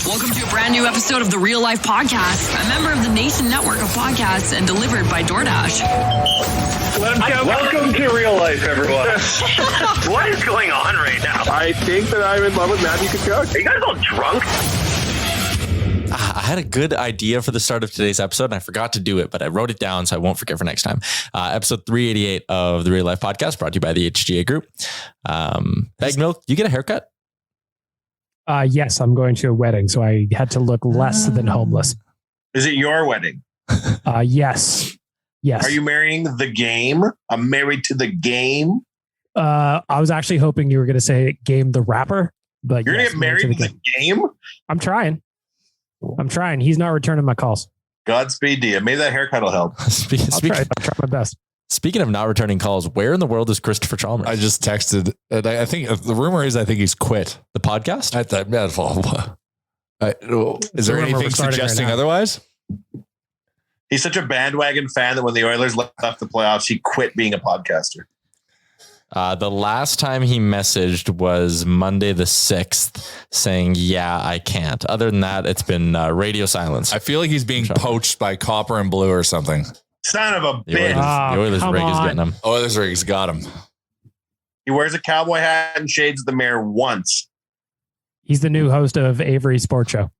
Welcome to a brand new episode of the Real Life Podcast, a member of the Nation Network of Podcasts and delivered by DoorDash. Welcome to Real Life, everyone. What is going on right now? I think that I'm in love with Matthew Kachuk. Are you guys all drunk? I had a good idea for the start of today's episode and I forgot to do it, but I wrote it down so I won't forget for next time. Episode 388 of the Real Life Podcast brought to you by the HGA Group. Bag Milk, you get a haircut? Yes, I'm going to a wedding, so I had to look less than homeless. Is it your wedding? Yes. Are you marrying the game? I'm married to the game. I was actually hoping you were going to say Game the Rapper, but you're going to get married to the game? I'm trying. He's not returning my calls. Godspeed to you. Maybe that haircut will help. I'll try my best. Speaking of not returning calls, where in the world is Christopher Chalmers? I just texted. I think the rumor is I think he's quit the podcast. Is there anything suggesting otherwise? He's such a bandwagon fan that when the Oilers left the playoffs, he quit being a podcaster. The last time he messaged was Monday the 6th saying, yeah, I can't. Other than that, it's been radio silence. I feel like he's being poached by Copper and Blue or something. Son of a bitch. The Oilers rig is getting him. Oilers rig's got him. He wears a cowboy hat and shades the mayor once. He's the new host of Avery Sports Show.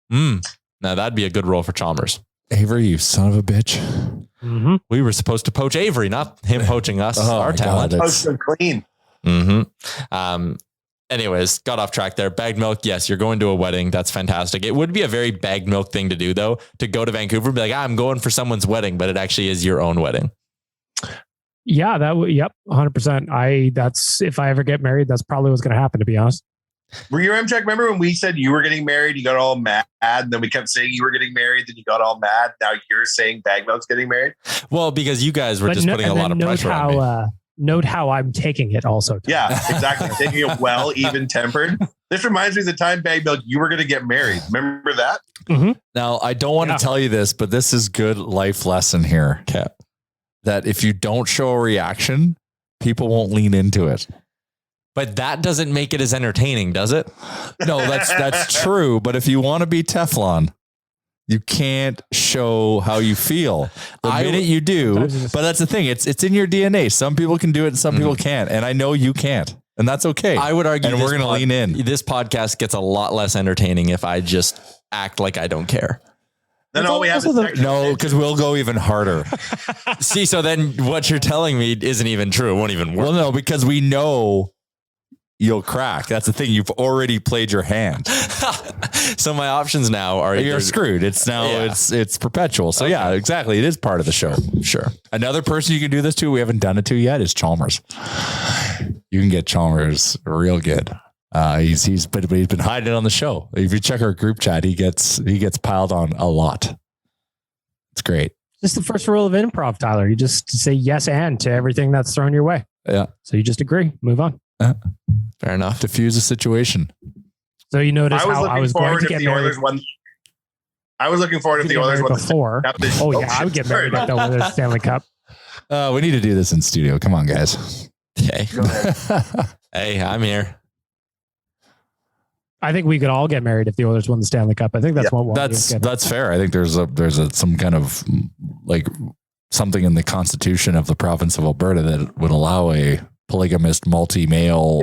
Now that'd be a good role for Chalmers. Avery, you son of a bitch. Mm-hmm. We were supposed to poach Avery, not him poaching us. Our talent. Poach him clean. Anyways, got off track there. Bagged milk. Yes, you're going to a wedding. That's fantastic. It would be a very bagged milk thing to do, though, to go to Vancouver and be like, I'm going for someone's wedding, but it actually is your own wedding. Yeah, yep, 100%. That's if I ever get married, that's probably what's going to happen, to be honest. Were you M-Check? Remember when we said you were getting married, you got all mad, and then we kept saying you were getting married, then you got all mad. Now you're saying Bag Milk's getting married? Well, because you guys were just putting a lot of pressure on me. Note how I'm taking it also. Yeah, exactly. Taking it well, even tempered. This reminds me of the time, Bag Milk, you were going to get married. Remember that? Mm-hmm. Now, I don't want to tell you this, but this is good life lesson here. Okay. That if you don't show a reaction, people won't lean into it. But that doesn't make it as entertaining, does it? No, that's true. But if you want to be Teflon, you can't show how you feel. The minute you do, but that's the thing. It's in your DNA. Some people can do it and some people can't. And I know you can't. And that's okay. I would argue and we're going to lean in. This podcast gets a lot less entertaining if I just act like I don't care. Then all we have is no, because we'll go even harder. See, so then what you're telling me isn't even true. It won't even work. Well, no, because we know you'll crack. That's the thing. You've already played your hand. So my options now are you're screwed. It's now it's perpetual. So yeah, exactly. It is part of the show. Sure. Another person you can do this to, we haven't done it to yet, is Chalmers. You can get Chalmers real good. He's been hiding it on the show. If you check our group chat, he gets piled on a lot. It's great. It's the first rule of improv, Tyler. You just say yes and to everything that's thrown your way. Yeah. So you just agree, move on. Fair enough. Diffuse a situation. So you notice how I was going to get married. I was looking forward if the Oilers won before. Oh yeah, I would get married at the Stanley Cup. We need to do this in studio. Come on, guys. Okay. Hey, I'm here. I think we could all get married if the Oilers won the Stanley Cup. I think that's what that's fair. I think there's some kind of like something in the constitution of the province of Alberta that would allow a polygamist, multi-male,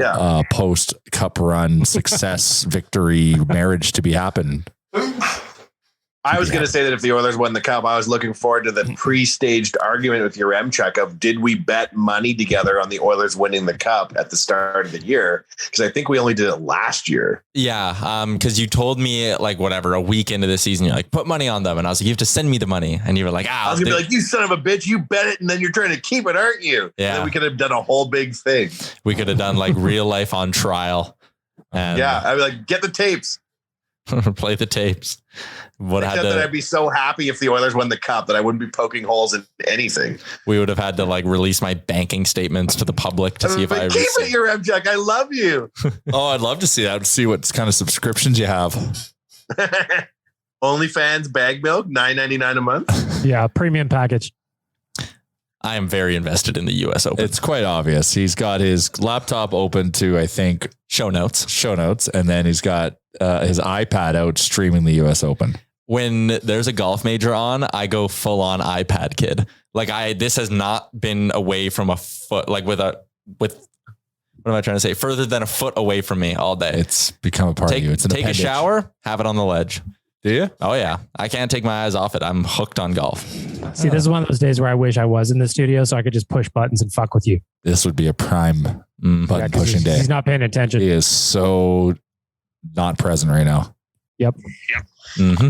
post-cup run success victory marriage to be happen. I was going to say that if the Oilers won the Cup, I was looking forward to the pre-staged argument with your M-Check of did we bet money together on the Oilers winning the Cup at the start of the year? Because I think we only did it last year. Yeah, because you told me like whatever, a week into the season, you're like, put money on them. And I was like, you have to send me the money. And you were like, I was going to be like, you son of a bitch, you bet it and then you're trying to keep it, aren't you? Yeah. And then we could have done a whole big thing. We could have done like real life on trial. And yeah, I'd be like, get the tapes. Play the tapes. I'd be so happy if the Oilers won the Cup that I wouldn't be poking holes in anything. We would have had to like release my banking statements to the public to see if I keep it your M-Check. I love you. Oh, I'd love to see that. See what kind of subscriptions you have. OnlyFans Bag Milk, $9.99 a month. Yeah, premium package. I am very invested in the US Open. It's quite obvious. He's got his laptop open to, I think, show notes. And then he's got his iPad out streaming the US Open. When there's a golf major on, I go full on iPad kid. Like this has not been away from a foot, like with what am I trying to say? Further than a foot away from me all day. It's become a part of you. It's an take appendage. A shower, have it on the ledge. Do you? Oh yeah. I can't take my eyes off it. I'm hooked on golf. See, this is one of those days where I wish I was in the studio so I could just push buttons and fuck with you. This would be a prime button pushing day. He's not paying attention. He is so not present right now. Yep. Mm-hmm.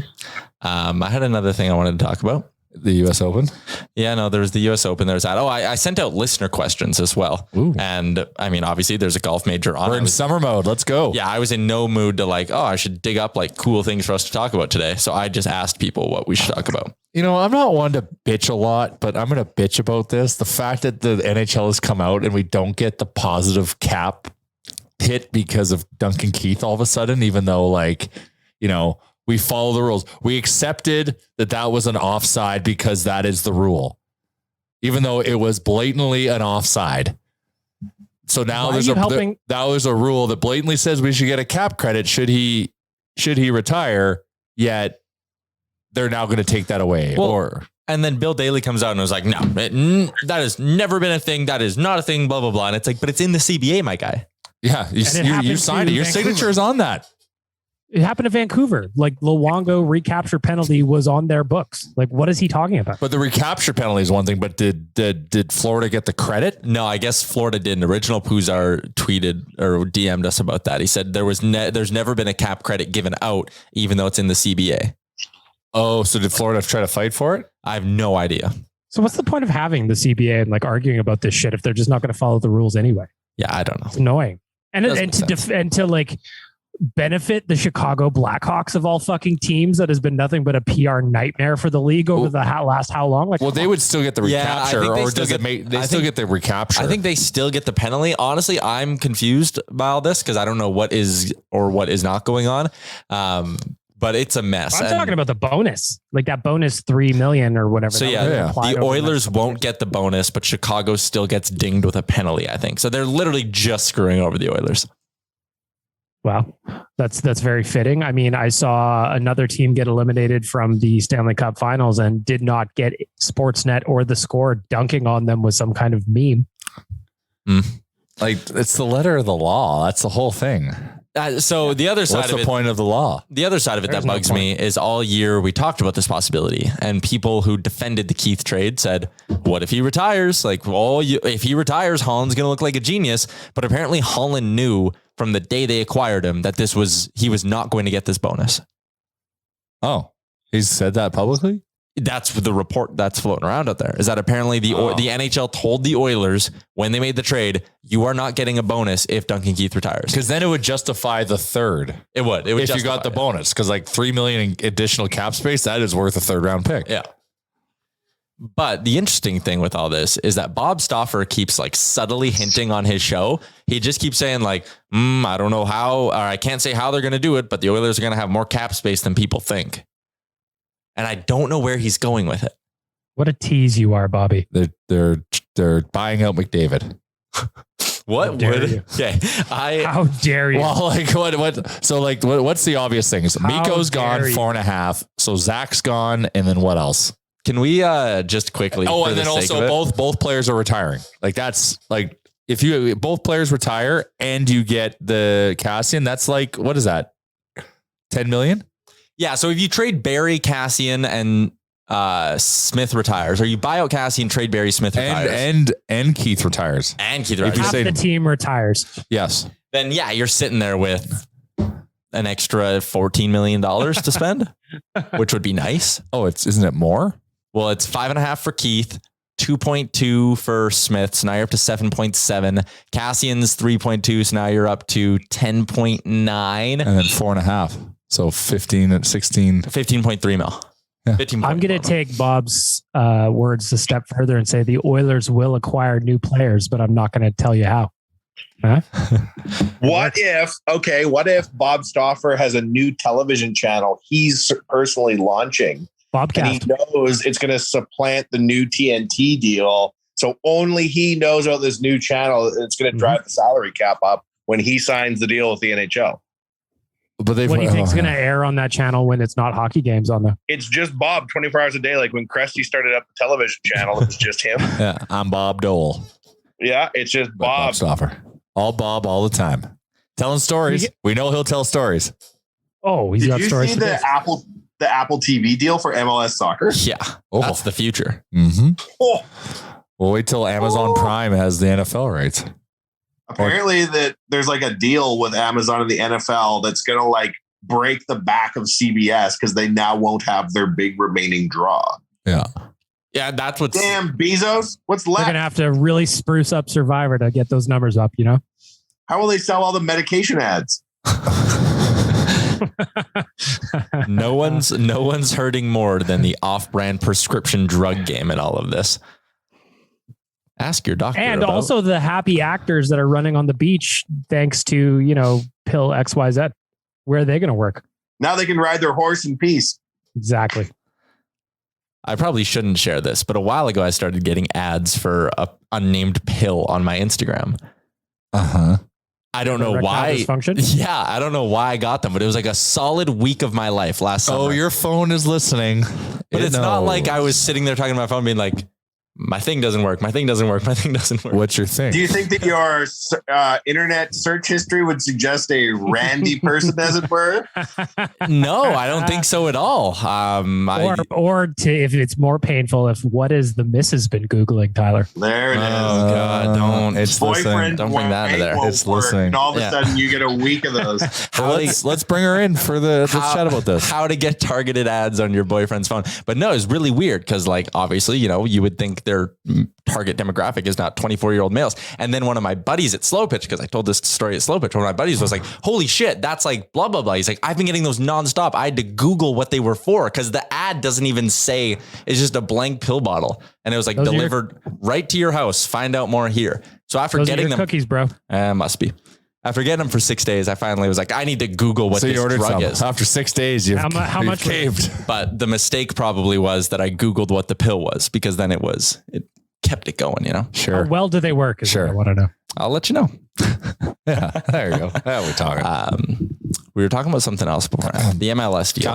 I had another thing I wanted to talk about. The US Open? Yeah, no, there's the US Open. There's that. Oh, I sent out listener questions as well. Ooh. And I mean, obviously there's a golf major on. We're in summer mode. Let's go. Yeah, I was in no mood to I should dig up like cool things for us to talk about today. So I just asked people what we should talk about. You know, I'm not one to bitch a lot, but I'm going to bitch about this. The fact that the NHL has come out and we don't get the positive cap hit because of Duncan Keith all of a sudden, even though we follow the rules. We accepted that was an offside because that is the rule, even though it was blatantly an offside. So now that was a rule that blatantly says we should get a cap credit should he retire, yet they're now going to take that away. And then Bill Daly comes out and was like, no, that has never been a thing. That is not a thing, blah, blah, blah. And it's like, but it's in the CBA, my guy. Yeah. You signed it. Your signature is on that. It happened to Vancouver. Like Luongo recapture penalty was on their books. Like, what is he talking about? But the recapture penalty is one thing. But did Florida get the credit? No, I guess Florida didn't. Original Puzar tweeted or DM'd us about that. He said there's never been a cap credit given out, even though it's in the CBA. Oh, so did Florida try to fight for it? I have no idea. So what's the point of having the CBA and arguing about this shit if they're just not going to follow the rules anyway? Yeah, I don't know. It's annoying. And to benefit the Chicago Blackhawks of all fucking teams that has been nothing but a PR nightmare for the league over the last how long? They would still get the recapture, still get the recapture? I think they still get the penalty. Honestly, I'm confused by all this because I don't know what is or what is not going on. But it's a mess. I'm talking about the bonus, like that bonus 3 million or whatever. So the Oilers won't get the bonus, but Chicago still gets dinged with a penalty, I think. So they're literally just screwing over the Oilers. Wow. That's very fitting. I mean, I saw another team get eliminated from the Stanley Cup Finals and did not get Sportsnet or The Score dunking on them with some kind of meme. It's the letter of the law. That's the whole thing. So the other side What's the point of the law? The other side of it that bugs me is all year we talked about this possibility, and people who defended the Keith trade said, what if he retires? If he retires, Holland's going to look like a genius. But apparently Holland knew from the day they acquired him that he was not going to get this bonus. Oh, he's said that publicly? That's the report that's floating around out there, is that apparently the NHL told the Oilers when they made the trade, you are not getting a bonus if Duncan Keith retires. Because then it would justify the third. It would if you got the bonus. Because $3 million in additional cap space, that is worth a third round pick. Yeah. But the interesting thing with all this is that Bob Stauffer keeps subtly hinting on his show. He just keeps saying I don't know how, or I can't say how they're going to do it, but the Oilers are going to have more cap space than people think. And I don't know where he's going with it. What a tease you are, Bobby. They're buying out McDavid. What? How dare you? Okay. How dare you? Well, what? So what's the obvious things? Mikko's gone 4.5. So Zach's gone. And then what else? Can we just quickly? Oh, and then also both players are retiring. That's if you both players retire and you get the Cassian, that's what is that? 10 million? Yeah. So if you trade Barry, Cassian, and Smith retires, or you buy out Cassian, trade Barry, Smith retires, and Keith retires, half the team retires. Yes. Then you're sitting there with an extra $14 million to spend, which would be nice. Oh, isn't it more? Well, it's 5.5 for Keith, 2.2 for Smith. So now you're up to 7.7. Cassian's 3.2. So now you're up to 10.9. And then 4.5. So 15 at 16. 15.3 mil. Yeah. I'm going to take Bob's words a step further and say the Oilers will acquire new players, but I'm not going to tell you how. Huh? What if Bob Stauffer has a new television channel he's personally launching? Bobcast. And he knows it's going to supplant the new TNT deal So only he knows about this new channel. It's going to drive the salary cap up when he signs the deal with the NHL. But what do you think is going to air on that channel when it's not hockey games on there? It's just Bob 24 hours a day. Like when Cresty started up the television channel, it was just him. Yeah, I'm Bob Dole. Yeah, it's just Bob. Stoffer. All Bob all the time. Telling stories. We know he'll tell stories. Oh, he's got stories. Did you see the Apple TV deal for MLS soccer? Yeah, that's the future. Mm-hmm. Oh. We'll wait till Amazon Prime has the NFL rights. Apparently that there's like a deal with Amazon and the NFL that's going to like break the back of CBS because they now won't have their big remaining draw. Yeah. Yeah, that's what's... Damn, Bezos. What's left? They're going to have to really spruce up Survivor to get those numbers up, you know? How will they sell all the medication ads? No one's hurting more than the off-brand prescription drug game in all of this. Ask your doctor. And also the happy actors that are running on the beach, thanks to, pill XYZ. Where are they going to work? Now they can ride their horse in peace. Exactly. I probably shouldn't share this, but a while ago I started getting ads for a unnamed pill on my Instagram. Uh-huh. I don't know why. Yeah, I don't know why I got them, but it was like a solid week of my life last summer. Oh, your phone is listening. But it's not like I was sitting there talking to my phone being like, my thing doesn't work. My thing doesn't work. My thing doesn't work. What's your thing? Do you think that your internet search history would suggest a randy person, as it were? No, I don't think so at all. If it's more painful, what is the missus been Googling, Tyler? There it is. Oh God, don't. It's listening. Don't bring that into there. It's listening. And all of a sudden you get a week of those. Let's bring her in for let's chat about this. How to get targeted ads on your boyfriend's phone. But no, it's really weird because like, obviously, you would think their target demographic is not 24-year-old males. And then one of my buddies at Slow Pitch, because I told this story at Slow Pitch, one of my buddies was like, holy shit, that's like blah, blah, blah. He's like, I've been getting those nonstop. I had to Google what they were for because the ad doesn't even say, it's just a blank pill bottle. And it was like delivered right to your house. Find out more here. So after getting them cookies, bro, must be. After getting them for 6 days, I finally was like, I need to Google what this drug is. After 6 days, you've caved. But the mistake probably was that I Googled what the pill was because then it kept it going, Sure. How well do they work? Sure. I want to know. I'll let you know. Yeah, there you go. Now we're talking. We were talking about something else before. The MLS deal.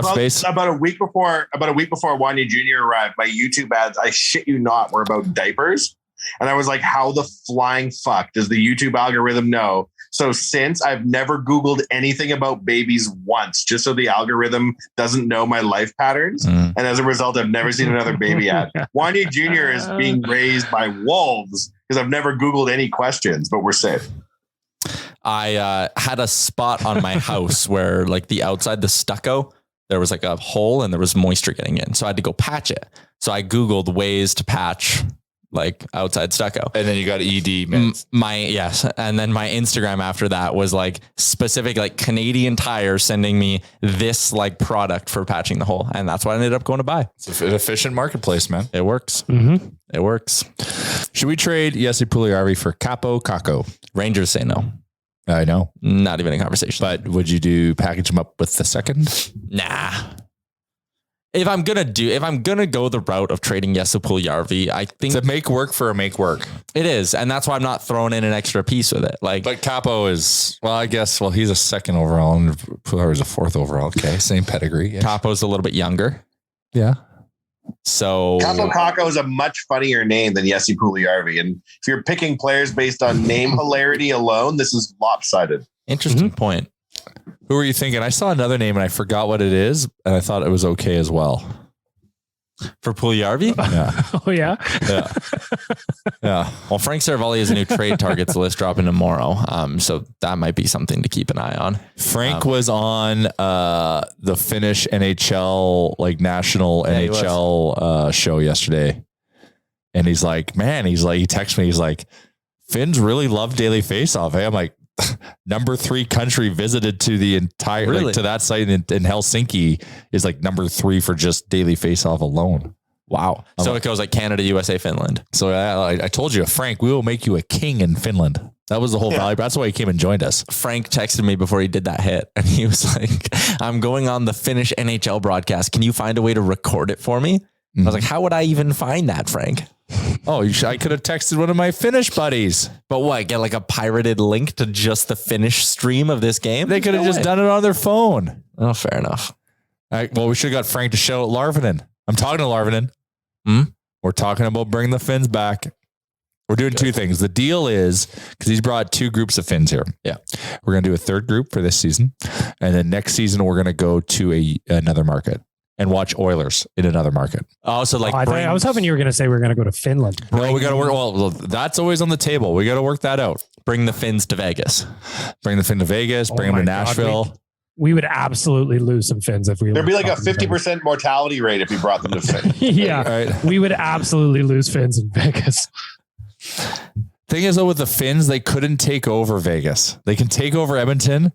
About a week before Wanya Jr. arrived, my YouTube ads, I shit you not, were about diapers. And I was like, how the flying fuck does the YouTube algorithm know? So since I've never Googled anything about babies once, just so the algorithm doesn't know my life patterns. And as a result, I've never seen another baby ad. Wanya Jr. is being raised by wolves because I've never Googled any questions, but we're safe. I had a spot on my house where like the outside, the stucco, there was like a hole and there was moisture getting in. So I had to go patch it. So I Googled ways to patch like outside stucco. And then you got ED minutes. Yes. And then my Instagram after that was like specific, like Canadian Tire sending me this like product for patching the hole. And that's what I ended up going to buy. It's an efficient marketplace, man. It works. Mm-hmm. It works. Should we trade Jesse Puljujärvi for Capo Kakko? Rangers say no. I know. Not even a conversation. But would you package him up with the second? Nah. If I'm gonna go the route of trading Jesse Puljujärvi, I think it's a make work for a make work. It is, and that's why I'm not throwing in an extra piece with it. But Capo is he's a second overall, and Puljujärvi's a fourth overall. Okay, same pedigree. Yeah. Capo's a little bit younger. Yeah. So Capo Kakko is a much funnier name than Jesse Puljujärvi, and if you're picking players based on name hilarity alone, this is lopsided. Interesting point. Who were you thinking? I saw another name and I forgot what it is, and I thought it was okay as well. For Puljujärvi? Yeah. Oh, yeah? Yeah. Yeah. Well, Frank Saravalli has a new trade targets list dropping tomorrow. So that might be something to keep an eye on. Frank was on the Finnish NHL, like national NHL show yesterday. And he's like, he texted me, he's like, Finns really love Daily Faceoff. Hey, I'm like, number 3 country visited to the entire to that site in Helsinki is like number 3 for just Daily Faceoff alone. Wow. So it goes like Canada, USA, Finland. So I told you, Frank, we will make you a king in Finland. That was the whole value. That's why he came and joined us. Frank texted me before he did that hit and he was like, I'm going on the Finnish NHL broadcast. Can you find a way to record it for me? I was like, how would I even find that, Frank? Oh, I could have texted one of my Finnish buddies. But what? Get like a pirated link to just the Finnish stream of this game? They could have just done it on their phone. Oh, fair enough. Well, we should have got Frank to shout out Larvinen. I'm talking to Larvinen. We're talking about bringing the Finns back. We're doing two things. The deal is, because he's brought 2 groups of Finns here. Yeah. We're going to do a 3rd group for this season. And then next season, we're going to go to another market and watch Oilers in another market. Oh, so like I was hoping you were going to say we were going to go to Finland. No, we got to work. Well, that's always on the table. We got to work that out. Bring the Finns to Vegas. Bring the Finn to Vegas. Bring them to Nashville. We would absolutely lose some Finns if we. There'd be like a 50% mortality rate if you brought them to Finn. Yeah, Right. We would absolutely lose Finns in Vegas. Thing is, though, with the Finns, they couldn't take over Vegas. They can take over Edmonton.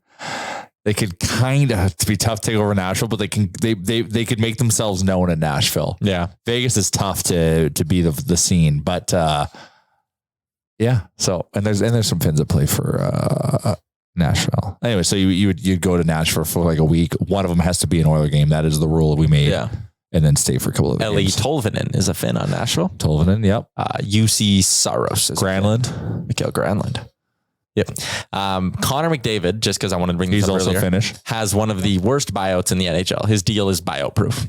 They could kind of be tough to take over Nashville, but they could make themselves known in Nashville. Yeah, Vegas is tough to be the scene, but yeah. So and there's some Finns that play for Nashville. Anyway, so you'd go to Nashville for like a week. One of them has to be an Oiler game. That is the rule we made. Yeah. And then stay for a couple of Eli games. Tolvanen is a Finn on Nashville. Tolvanen, yep. UC Saros is Granlund. Mikael Granlund. Yep. Connor McDavid, just because I wanted to bring He's this up also earlier, Finnish. has one of the worst buyouts in the NHL. His deal is buyout proof.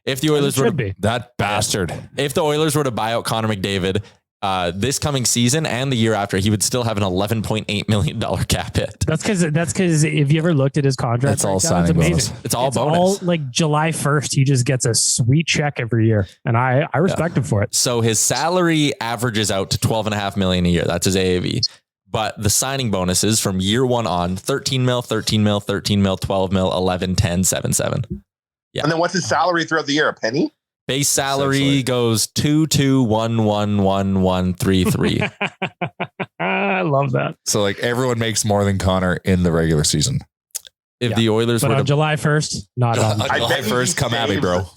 If the Oilers were That bastard. If the Oilers were to buy out Connor McDavid this coming season and the year after, he would still have an $11.8 million cap hit. That's because if you ever looked at his contract, It's all signing it's amazing. bonus. It's all bonus. Like July 1st, he just gets a sweet check every year, and I respect him for it. So his salary averages out to $12.5 million a year. That's his AAV. But the signing bonuses from year 1 on, 13 mil, 13 mil, 13 mil, 12 mil, 11, 10, 7, 7. Yeah. And then what's his salary throughout the year? A penny? Base salary goes 2,2,1,1,1,3,3. I love that. So like everyone makes more than Connor in the regular season. If the Oilers But were on to July 1st, not on. I July bet he 1st, come at me, bro.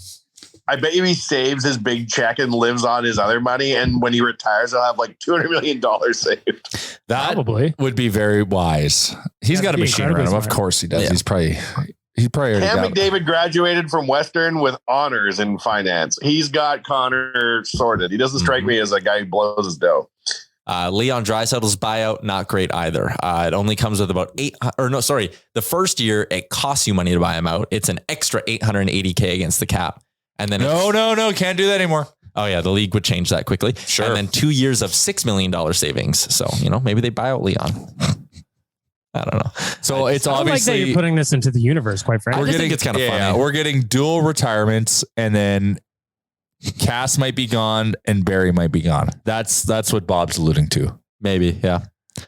I bet you he saves his big check and lives on his other money. And when he retires, he'll have like $200 million saved. That Probably would be very wise. He's got a be machine around him. incredibly Of course he does. Yeah. He's probably already Cam got McDavid graduated from Western with honors in finance. He's got Connor sorted. He doesn't strike me as a guy who blows his dough. Leon Draisaitl's buyout, not great either. It only comes with about the first year it costs you money to buy him out. It's an extra $880K against the cap. And then No, can't do that anymore. Oh yeah, the league would change that quickly. Sure. And then 2 years of $6 million savings. So, maybe they buy out Leon. I don't know. So it's I like that obviously you're putting this into the universe, quite frankly. I think it's kind of funny. We're getting dual retirements, and then Cass might be gone and Barry might be gone. That's what Bob's alluding to. Maybe, yeah.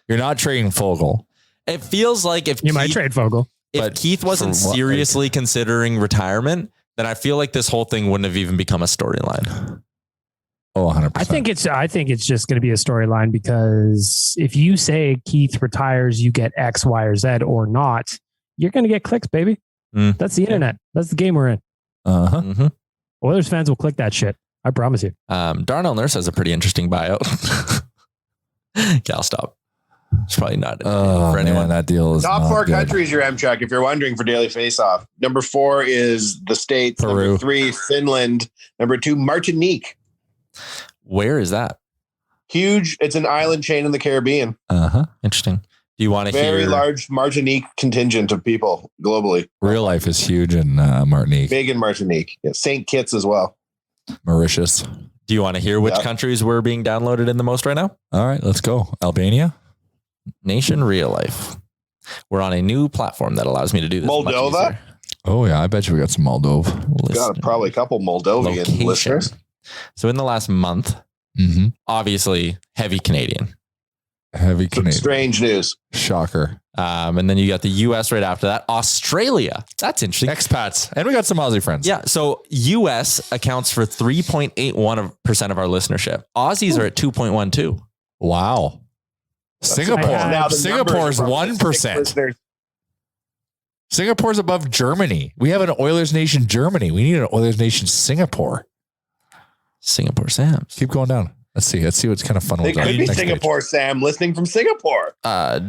You're not trading Fogle. It feels like if You might trade Fogle. if Keith wasn't for what, seriously considering retirement, then I feel like this whole thing wouldn't have even become a storyline. Oh, 100%. I think it's just going to be a storyline because if you say Keith retires, you get X, Y, or Z or not, you're going to get clicks, baby. That's the internet. That's the game we're in. Uh-huh. Mm-hmm. Oilers fans will click that shit. I promise you. Darnell Nurse has a pretty interesting buyout. Cal, stop. It's probably not for anyone. Man, that deal is Top not 4 good. countries, your M-Check, if you're wondering for Daily Face-Off. Number 4 is the States. Peru. Number 3, Finland. Number 2, Martinique. Where is that? Huge. It's an island chain in the Caribbean. Uh-huh. Interesting. Do you want to Very hear? large Martinique contingent of people globally. Real life is huge in Martinique, Big in Martinique. Yeah, St. Kitts as well. Mauritius. Do you want to hear which Yeah. countries were being downloaded in the most right now? All right, let's go. Albania. Nation Real Life. We're on a new platform that allows me to do this. much Moldova? easier. Oh yeah, I bet you we got some Moldova. Got Listen. probably a couple Moldovan Location. listeners. So in the last month, Mm-hmm. obviously heavy Canadian. Heavy Some Canadian. strange news. Shocker. And then you got the US right after that. Australia. That's interesting. Expats. And we got some Aussie friends. Yeah. So US accounts for 3.81% of our listenership. Aussies are at 2.12. Wow. Singapore. Now the Singapore's numbers are 1%. listeners. Singapore's above Germany. We have an Oilers Nation Germany. We need an Oilers Nation Singapore. Singapore Sams. Keep going down. Let's see what's kind of fun. It we'll could do. be Next Singapore, Sam, listening from Singapore.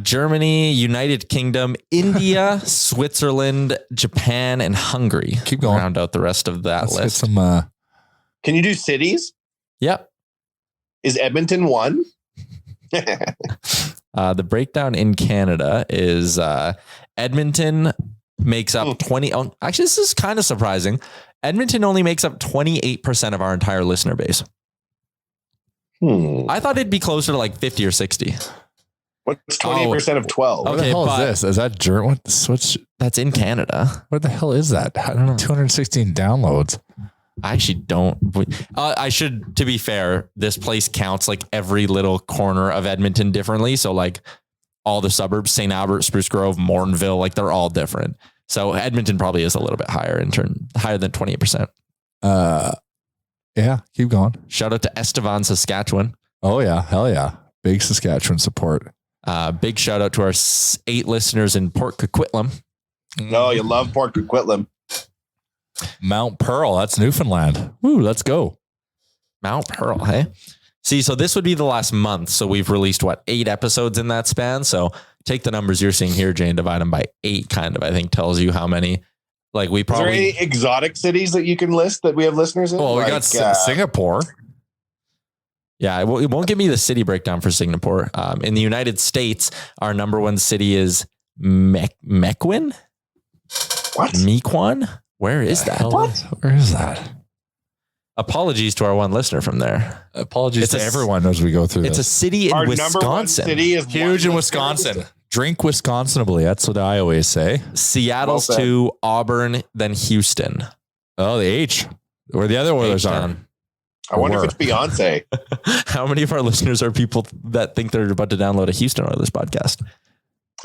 Germany, United Kingdom, India, Switzerland, Japan, and Hungary. Keep going. Round out the rest of that Let's get list. some. Can you do cities? Yep. Is Edmonton one? The breakdown in Canada is Edmonton makes up 20. Oh, actually, this is kind of surprising. Edmonton only makes up 28% of our entire listener base. I thought it'd be closer to like 50 or 60. What's 20% of 12? What the hell is this? Is that German? That's in Canada. What the hell is that? I don't know. 216 downloads. I actually don't. I should, to be fair, this place counts like every little corner of Edmonton differently. So like all the suburbs, St. Albert, Spruce Grove, Mortonville, like they're all different. So Edmonton probably is a little bit higher higher than 28%. Yeah, keep going. Shout out to Estevan, Saskatchewan. Oh yeah, hell yeah. Big Saskatchewan support. Big shout out to our 8 listeners in Port Coquitlam. No, you love Port Coquitlam. Mount Pearl, that's Newfoundland. Woo, let's go. Mount Pearl, hey? See, so this would be the last month. So we've released, 8 episodes in that span? So take the numbers you're seeing here, Jane, divide them by 8 kind of, I think tells you how many. Like we probably... Is there any exotic cities that you can list that we have listeners in? Well, we got Singapore. Yeah, it won't give me the city breakdown for Singapore. In the United States, our number 1 city is Mequon? What? Mequon? Where is that? What? Where is that? Apologies to our 1 listener from there. Apologies to everyone as we go through this. It's a city in Wisconsin. Number 1 city is huge in Wisconsin. Drink Wisconsinably. That's what I always say. Seattle's 2, Auburn, then Houston. Oh, the H. Where the other Oilers are. I wonder if it's Beyonce. How many of our listeners are people that think they're about to download a Houston Oilers podcast?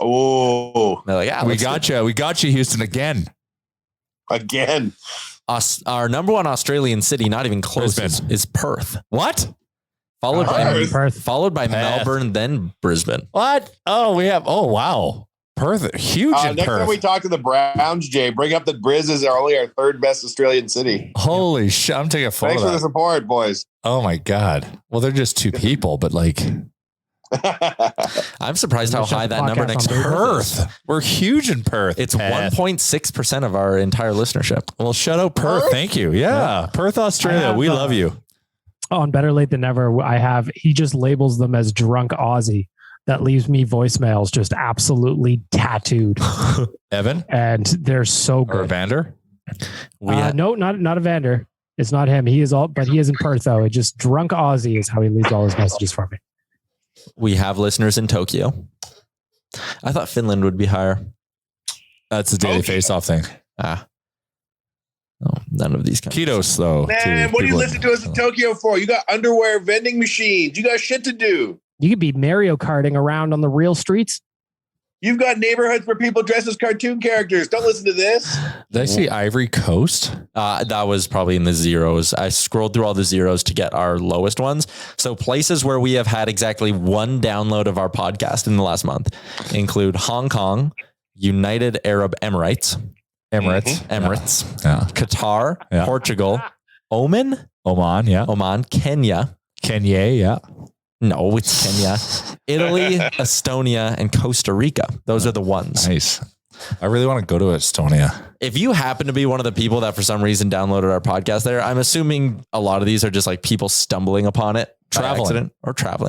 Oh, they're like, yeah, we got you. We got you, Houston, again. Our number 1 Australian city, not even close, is Perth. What? Followed by Melbourne, then Brisbane. What? Oh, we have. Oh, wow. Perth, huge in next Perth. time we talk to the Browns, Jay, bring up that Briz is only our 3rd best Australian city. Holy shit. I'm taking a photo. Thanks for the support, boys. Oh my God. Well, they're just 2 people, but like... I'm surprised how high that number next to Perth. We're huge in Perth. It's 1.6% of our entire listenership. Well, shout out Perth. Thank you. Yeah. Perth, Australia. We love you. On Better Late Than Never, he just labels them as drunk Aussie. That leaves me voicemails just absolutely tattooed. Evan? And they're so good. Or Evander? No, not Evander. It's not him. He is in Perth though. It just drunk Aussie is how he leaves all his messages for me. We have listeners in Tokyo. I thought Finland would be higher. That's a daily face-off thing. No, none of these. Ketos, though. Man, what do you listen to us in Tokyo for? You got underwear vending machines. You got shit to do. You could be Mario Karting around on the real streets. You've got neighborhoods where people dress as cartoon characters. Don't listen to this. Did I see Ivory Coast? That was probably in the zeros. I scrolled through all the zeros to get our lowest ones. So places where we have had exactly 1 download of our podcast in the last month include Hong Kong, United Arab Emirates, Qatar, Portugal, Oman, Kenya, yeah. No, it's Kenya, Italy, Estonia, and Costa Rica. Those are the ones. Nice. I really want to go to Estonia. If you happen to be one of the people that for some reason downloaded our podcast there, I'm assuming a lot of these are just like people stumbling upon it, traveling,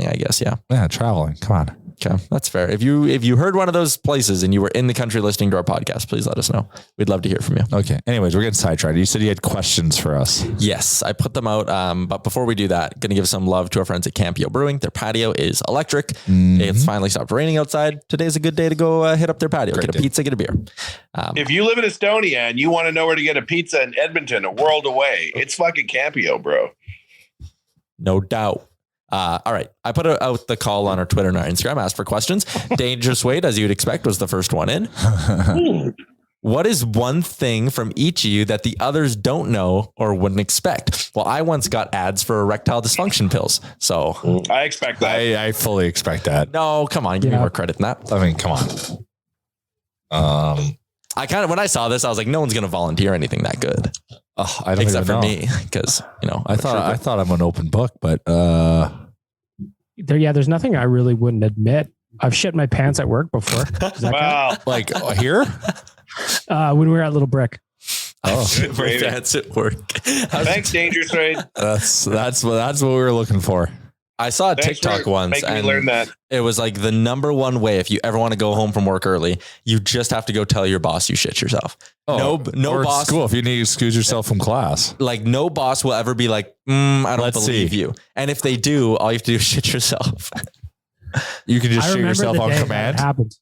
I guess. Yeah. Yeah. Traveling. Come on. Okay. That's fair. If you heard one of those places and you were in the country listening to our podcast, please let us know. We'd love to hear from you. Okay. Anyways, we're getting sidetracked. You said you had questions for us. Yes, I put them out. But before we do that, going to give some love to our friends at Campio Brewing. Their patio is electric. It's finally stopped raining outside. Today's a good day to go hit up their patio. Get a pizza, get a beer. If you live in Estonia and you want to know where to get a pizza in Edmonton, a world away, it's fucking Campio, bro. No doubt. All right. I put out the call on our Twitter and our Instagram, asked for questions. Dangerous Wade, as you'd expect, was the first one in. What is one thing from each of you that the others don't know or wouldn't expect? Well, I once got ads for erectile dysfunction pills. So I expect that. I fully expect that. No, come on. Give me more credit than that. I mean, come on. When I saw this, I was like, no one's going to volunteer anything that good. I don't except for know. me, because I thought I'm an open book, but there's nothing I really wouldn't admit. I've shit my pants at work before. Does that count? Like here, when we were at Little Brick. My pants at work. Thanks, Dangerous Wade. That's what we were looking for. I saw a Thanks TikTok for once making me and learn that. it was like the number one way if you ever want to go home from work early, you just have to go tell your boss you shit yourself. No or boss. at school if you need to excuse yourself from class. Like no boss will ever be like, I don't believe you. And if they do, all you have to do is shit yourself. You can just I shoot remember yourself the on day command. that happened.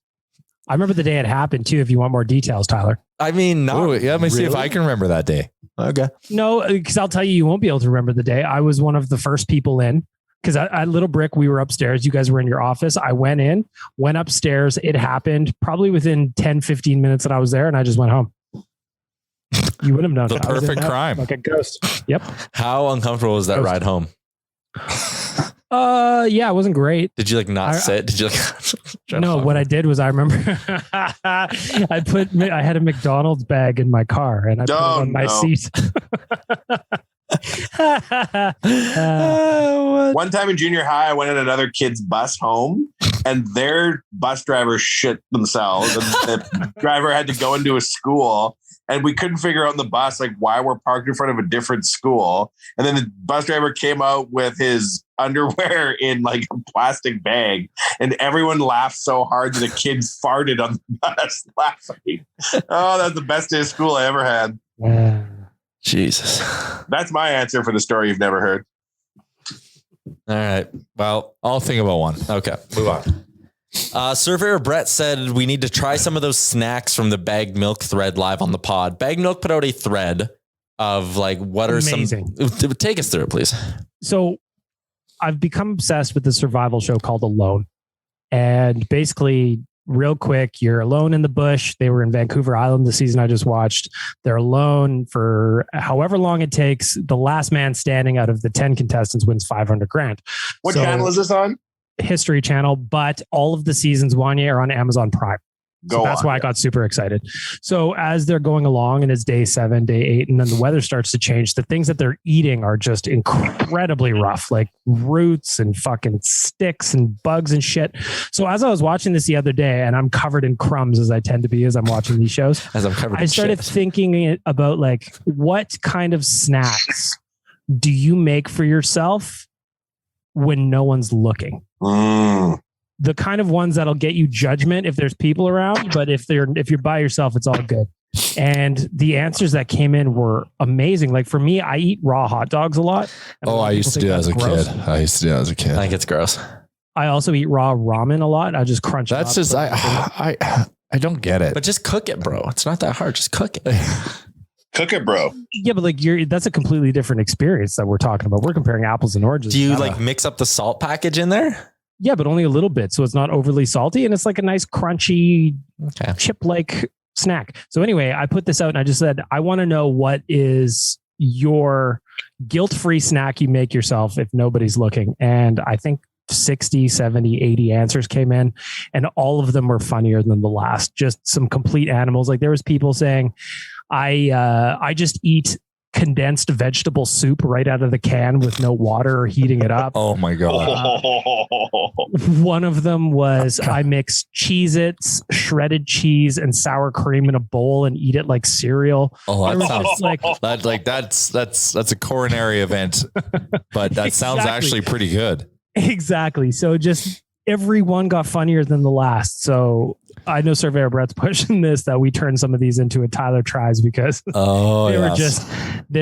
I remember the day it happened too. If you want more details, Tyler. I mean, not Let me see if I can remember that day. Okay. No, because I'll tell you, you won't be able to remember the day. I was one of the first people in because at Little Brick, we were upstairs. You guys were in your office. I went in, went upstairs. It happened probably within 10, 15 minutes that I was there and I just went home. You would have known. The perfect crime. Like a ghost. Yep. How uncomfortable was that ride home? Yeah, it wasn't great. Did you like not sit? Did you like? No, what I did was I remember I had a McDonald's bag in my car and I put it on my seat. One time in junior high, I went in another kid's bus home and their bus driver shit themselves. And the driver had to go into a school and we couldn't figure out in the bus like why we're parked in front of a different school. And then the bus driver came out with his underwear in like a plastic bag and everyone laughed so hard that a kid farted on the bus laughing. Oh, that's the best day of school I ever had. Jesus. That's my answer for the story you've never heard. All right. Well, I'll think about one. Okay. Move on. Surveyor Brett said we need to try some of those snacks from the bagged milk thread live on the pod. Bagged Milk put out a thread of like what are Amazing. Take us through it, please. So I've become obsessed with the survival show called Alone. And basically, real quick, you're alone in the bush. They were in Vancouver Island the season I just watched. They're alone for however long it takes. The last man standing out of the 10 contestants wins $500,000. What channel is this on? History Channel, but all of the seasons, Wanya, are on Amazon Prime. So that's why I got super excited. So as they're going along and it's day 7, day 8, and then the weather starts to change, the things that they're eating are just incredibly rough, like roots and fucking sticks and bugs and shit. So as I was watching this the other day, and I'm covered in crumbs as I tend to be as I'm watching these shows, I started thinking about like, what kind of snacks do you make for yourself when no one's looking? The kind of ones that'll get you judgment if there's people around, but if you're by yourself, it's all good. And the answers that came in were amazing. Like for me, I eat raw hot dogs a lot. I used to do that as a kid. I think it's gross. I also eat raw ramen a lot. I just crunch it. That's just I don't get it. But just cook it, bro. It's not that hard. Just cook it. Cook it, bro. Yeah, but like that's a completely different experience that we're talking about. We're comparing apples and oranges. Do you like mix up the salt package in there? Yeah, but only a little bit. So it's not overly salty and it's like a nice crunchy chip-like snack. So anyway, I put this out and I just said, I want to know what is your guilt-free snack you make yourself if nobody's looking. And I think 60, 70, 80 answers came in and all of them were funnier than the last. Just some complete animals. Like there was people saying, I just eat condensed vegetable soup right out of the can with no water or heating it up. Oh my God. One of them was I mix Cheez-Its, shredded cheese and sour cream in a bowl and eat it like cereal. Oh, that sounds that's a coronary event, but that sounds actually pretty good. Exactly. So just everyone got funnier than the last. So I know Surveyor Brett's pushing this that we turn some of these into a Tyler tries because they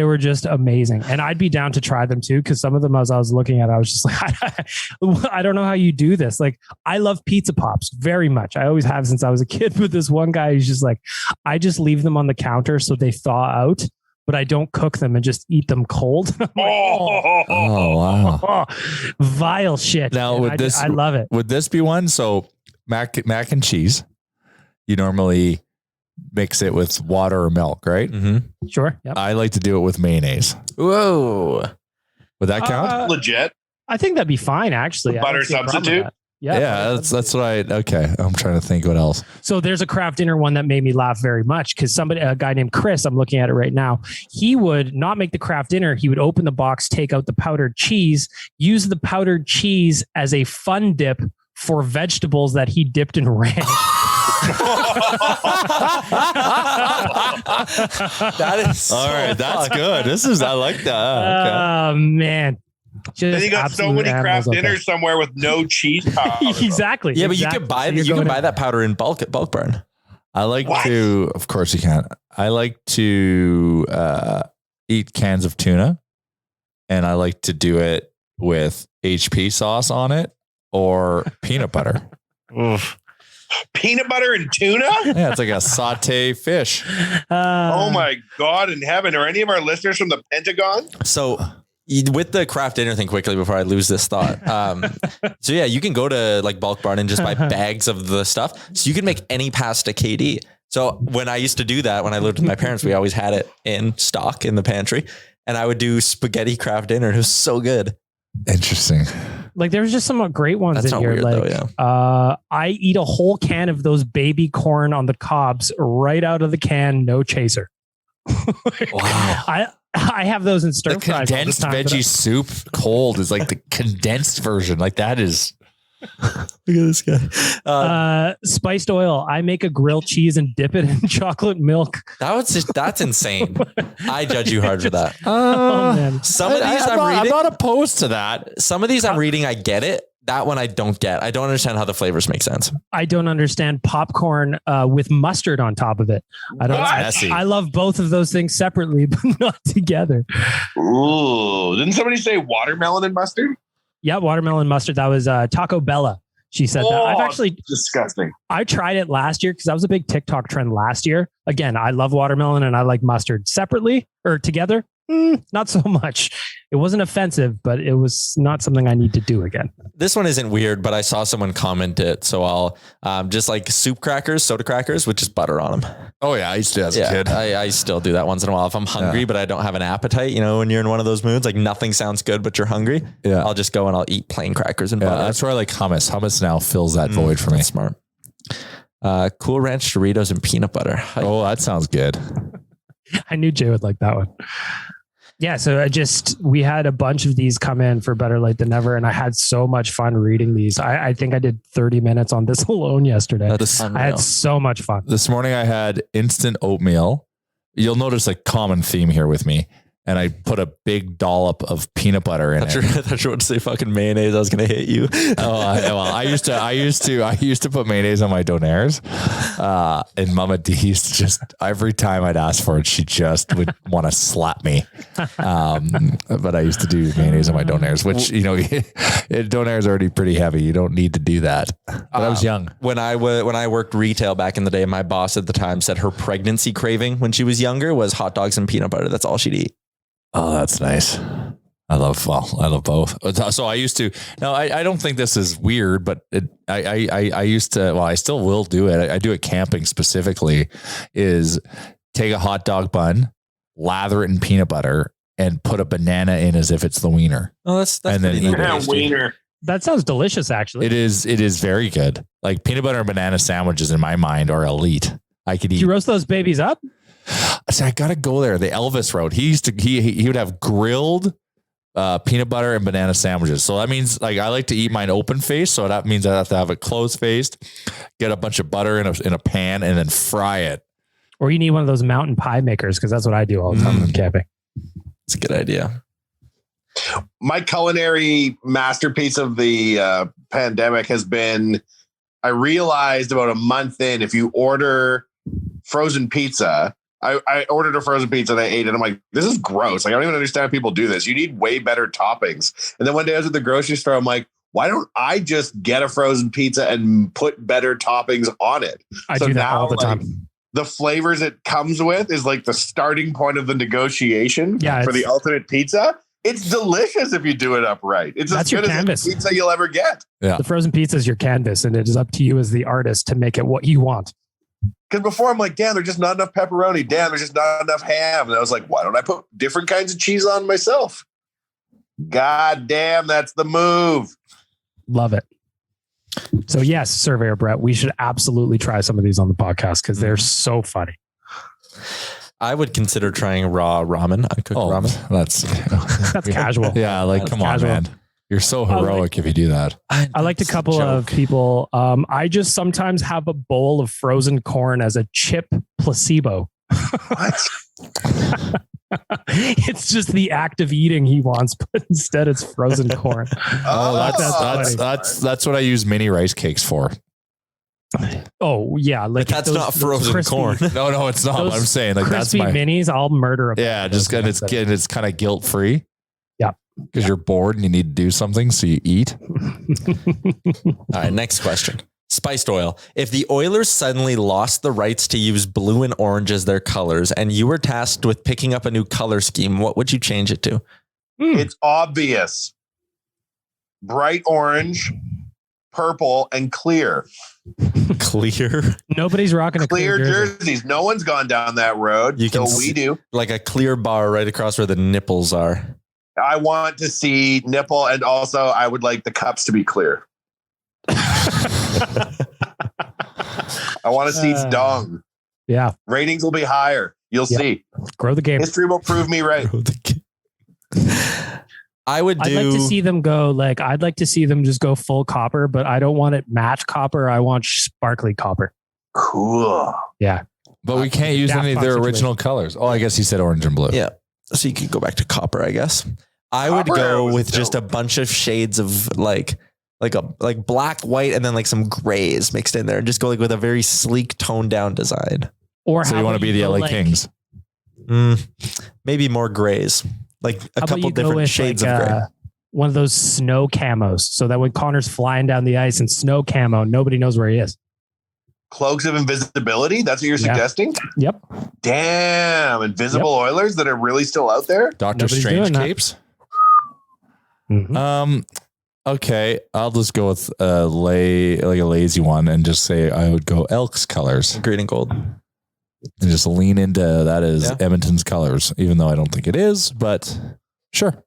were just amazing. And I'd be down to try them too. Cause some of them as I was looking at, I was just like, I don't know how you do this. Like I love pizza pops very much. I always have since I was a kid, but this one guy is just like, I just leave them on the counter so they thaw out, but I don't cook them and just eat them cold. Like, wow. Vile shit. Now I love it. Would this be one? So mac and cheese, you normally mix it with water or milk, right? Mm-hmm. Sure. Yep. I like to do it with mayonnaise. Whoa. Would that count? Legit. I think that'd be fine, actually. Butter substitute? Yeah, that's what okay. I'm trying to think what else. So there's a craft dinner one that made me laugh very much because a guy named Chris, I'm looking at it right now. He would not make the craft dinner. He would open the box, take out the powdered cheese, use the powdered cheese as a fun dip for vegetables that he dipped in ranch. That is all right. That's good. I like that. Okay. Oh man. Then you got so many craft dinners somewhere with no cheese powder. Exactly. Yeah, but you can buy that powder in bulk at Bulk Barn. I like to, of course you can. I like to eat cans of tuna, and I like to do it with HP sauce on it or peanut butter. Oof. Peanut butter and tuna? Yeah, it's like a saute fish. Oh my God in heaven. Are any of our listeners from the Pentagon? So with the craft dinner thing quickly before I lose this thought. So yeah, you can go to like Bulk Barn and just buy bags of the stuff. So you can make any pasta KD. So when I used to do that, when I lived with my parents, we always had it in stock in the pantry, and I would do spaghetti craft dinner. It was so good. Interesting. Like there's just some great ones That's in not here. weird, Like, though, yeah. I eat a whole can of those baby corn on the cobs right out of the can, no chaser. Wow. I have those in stir The fries. condensed veggie soup cold is like the condensed version. Like that is. Look at this guy. Spiced oil. I make a grilled cheese and dip it in chocolate milk. That's insane. I judge you hard for that. Oh man. Some of these I'm not opposed to that. Some of these I'm reading, I get it. That one I don't get. I don't understand how the flavors make sense. I don't understand popcorn with mustard on top of it. I love both of those things separately, but not together. Ooh. Didn't somebody say watermelon and mustard? Yeah, watermelon mustard. That was Taco Bella. She said that. I've actually disgusting. I tried it last year because that was a big TikTok trend last year. Again, I love watermelon and I like mustard separately or together. Not so much. It wasn't offensive, but it was not something I need to do again. This one isn't weird, but I saw someone comment it. So I'll just like soup crackers, soda crackers with just butter on them. Oh yeah. I used to as a kid. I still do that once in a while. If I'm hungry, but I don't have an appetite, you know, when you're in one of those moods, like nothing sounds good, but you're hungry. Yeah. I'll just go and I'll eat plain crackers and butter. That's where I like hummus. Hummus now fills that void for me. That's smart. Cool Ranch Doritos and peanut butter. Oh, that sounds good. I knew Jay would like that one. Yeah, so we had a bunch of these come in for Better Late Than Never, and I had so much fun reading these. I think I did 30 minutes on this alone yesterday. I had so much fun. This morning I had instant oatmeal. You'll notice a common theme here with me. And I put a big dollop of peanut butter in it. I thought you were to say fucking mayonnaise. I was going to hit you. I used to put mayonnaise on my donaires. And Mama D's just every time I'd ask for it, she just would want to slap me. But I used to do mayonnaise on my donaires, which, you know, donaires are already pretty heavy. You don't need to do that. But I was young. When I worked retail back in the day, my boss at the time said her pregnancy craving when she was younger was hot dogs and peanut butter. That's all she'd eat. Oh, that's nice. I love both. So I used to, no, I don't think this is weird, but I used to, I still will do it. I do it camping specifically, is take a hot dog bun, lather it in peanut butter, and put a banana in as if it's the wiener. Oh, that's and then eat it. Wiener. That sounds delicious, actually. It is very good. Like peanut butter and banana sandwiches in my mind are elite. I could eat. Did you roast those babies up? I gotta go there. The Elvis road. He would have grilled peanut butter and banana sandwiches. So that means like I like to eat mine open faced. So that means I have to have it closed faced. Get a bunch of butter in a pan and then fry it. Or you need one of those mountain pie makers because that's what I do all the time when I'm camping. It's a good idea. My culinary masterpiece of the pandemic has been, I realized about a month in, if you order frozen pizza, I ordered a frozen pizza and I ate it. I'm like, this is gross. Like, I don't even understand how people do this. You need way better toppings. And then one day I was at the grocery store. I'm like, why don't I just get a frozen pizza and put better toppings on it? I do that all the time. The flavors it comes with is like the starting point of the negotiation for the ultimate pizza. It's delicious if you do it up right. It's as good as any pizza you'll ever get. Yeah. The frozen pizza is your canvas, and it is up to you as the artist to make it what you want. Because before I'm like, damn, there's just not enough pepperoni. Damn, there's just not enough ham. And I was like, why don't I put different kinds of cheese on myself? God damn, that's the move. Love it. So yes, Surveyor Brett, we should absolutely try some of these on the podcast because they're so funny. I would consider trying raw ramen, uncooked ramen. That's casual. Yeah, like come on, man. You're so heroic if you do that. I liked a couple of people. I just sometimes have a bowl of frozen corn as a chip placebo. What? It's just the act of eating he wants, but instead it's frozen corn. That's what I use mini rice cakes for. Oh yeah, like That's not frozen crispy, corn. No, it's not. I'm saying like that's crispy my minis. I'll murder them. yeah. Just it's kind of guilt free. Yeah, because you're bored and you need to do something, so you eat. All right, next question. Spiced oil. If the Oilers suddenly lost the rights to use blue and orange as their colors, and you were tasked with picking up a new color scheme, what would you change it to? It's obvious. Bright orange, purple, and clear. Clear? Nobody's rocking a Clear jersey. jerseys. No one's gone down that road. You can we do. Like a clear bar right across where the nipples are. I want to see nipple, and also I would like the cups to be clear. I want to see its dong. Yeah. Ratings will be higher. You'll see. Grow the game. History will prove me right. I'd like to see them go like, I'd like to see them just go full copper, but I don't want it match copper. I want sparkly copper. Cool. Yeah. But we can't use any of their original colors. Oh, I guess he said orange and blue. Yeah. So you could go back to copper, I guess. I would go with just a bunch of shades of like black, white, and then like some grays mixed in there, and just go like with a very sleek, toned down design. Or so you want to be the LA Kings? Maybe more grays, like a couple different shades of gray. One of those snow camos, so that when Connor's flying down the ice in snow camo, nobody knows where he is. Cloaks of invisibility? That's what you're suggesting? Yep. Damn, invisible Oilers that are really still out there? Doctor Strange capes? Mm-hmm. Okay, I'll just go with a lazy one and just say I would go Elks colors. Green and gold. And just lean into that as Edmonton's colors, even though I don't think it is, but sure.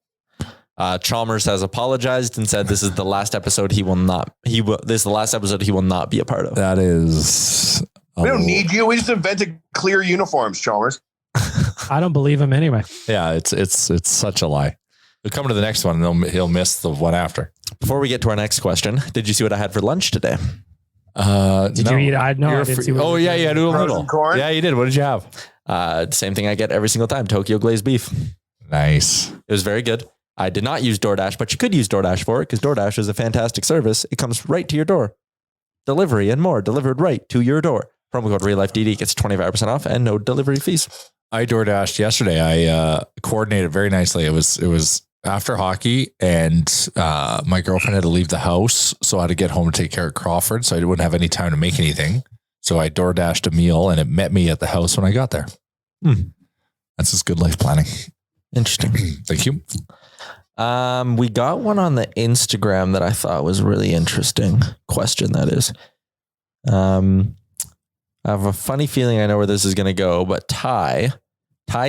Chalmers has apologized and said this is the last episode this is the last episode he will not be a part of. That is... We don't need you. We just invented clear uniforms, Chalmers. I don't believe him anyway. Yeah, it's such a lie. We'll come to the next one and he'll miss the one after. Before we get to our next question, did you see what I had for lunch today? Did you eat? I didn't see. Oh yeah, you had a little. Corn? Yeah, you did. What did you have? Same thing I get every single time: Tokyo glazed beef. Nice. It was very good. I did not use DoorDash, but you could use DoorDash for it because DoorDash is a fantastic service. It comes right to your door. Delivery and more delivered right to your door. Promo code RealLifeDD gets 25% off and no delivery fees. I DoorDashed yesterday. I coordinated very nicely. It was after hockey, and my girlfriend had to leave the house, so I had to get home to take care of Crawford, so I wouldn't have any time to make anything. So I DoorDashed a meal, and it met me at the house when I got there. That's just good life planning. Interesting. Thank you. We got one on the Instagram that I thought was really interesting. Question, that is. I have a funny feeling I know where this is going to go, but Ty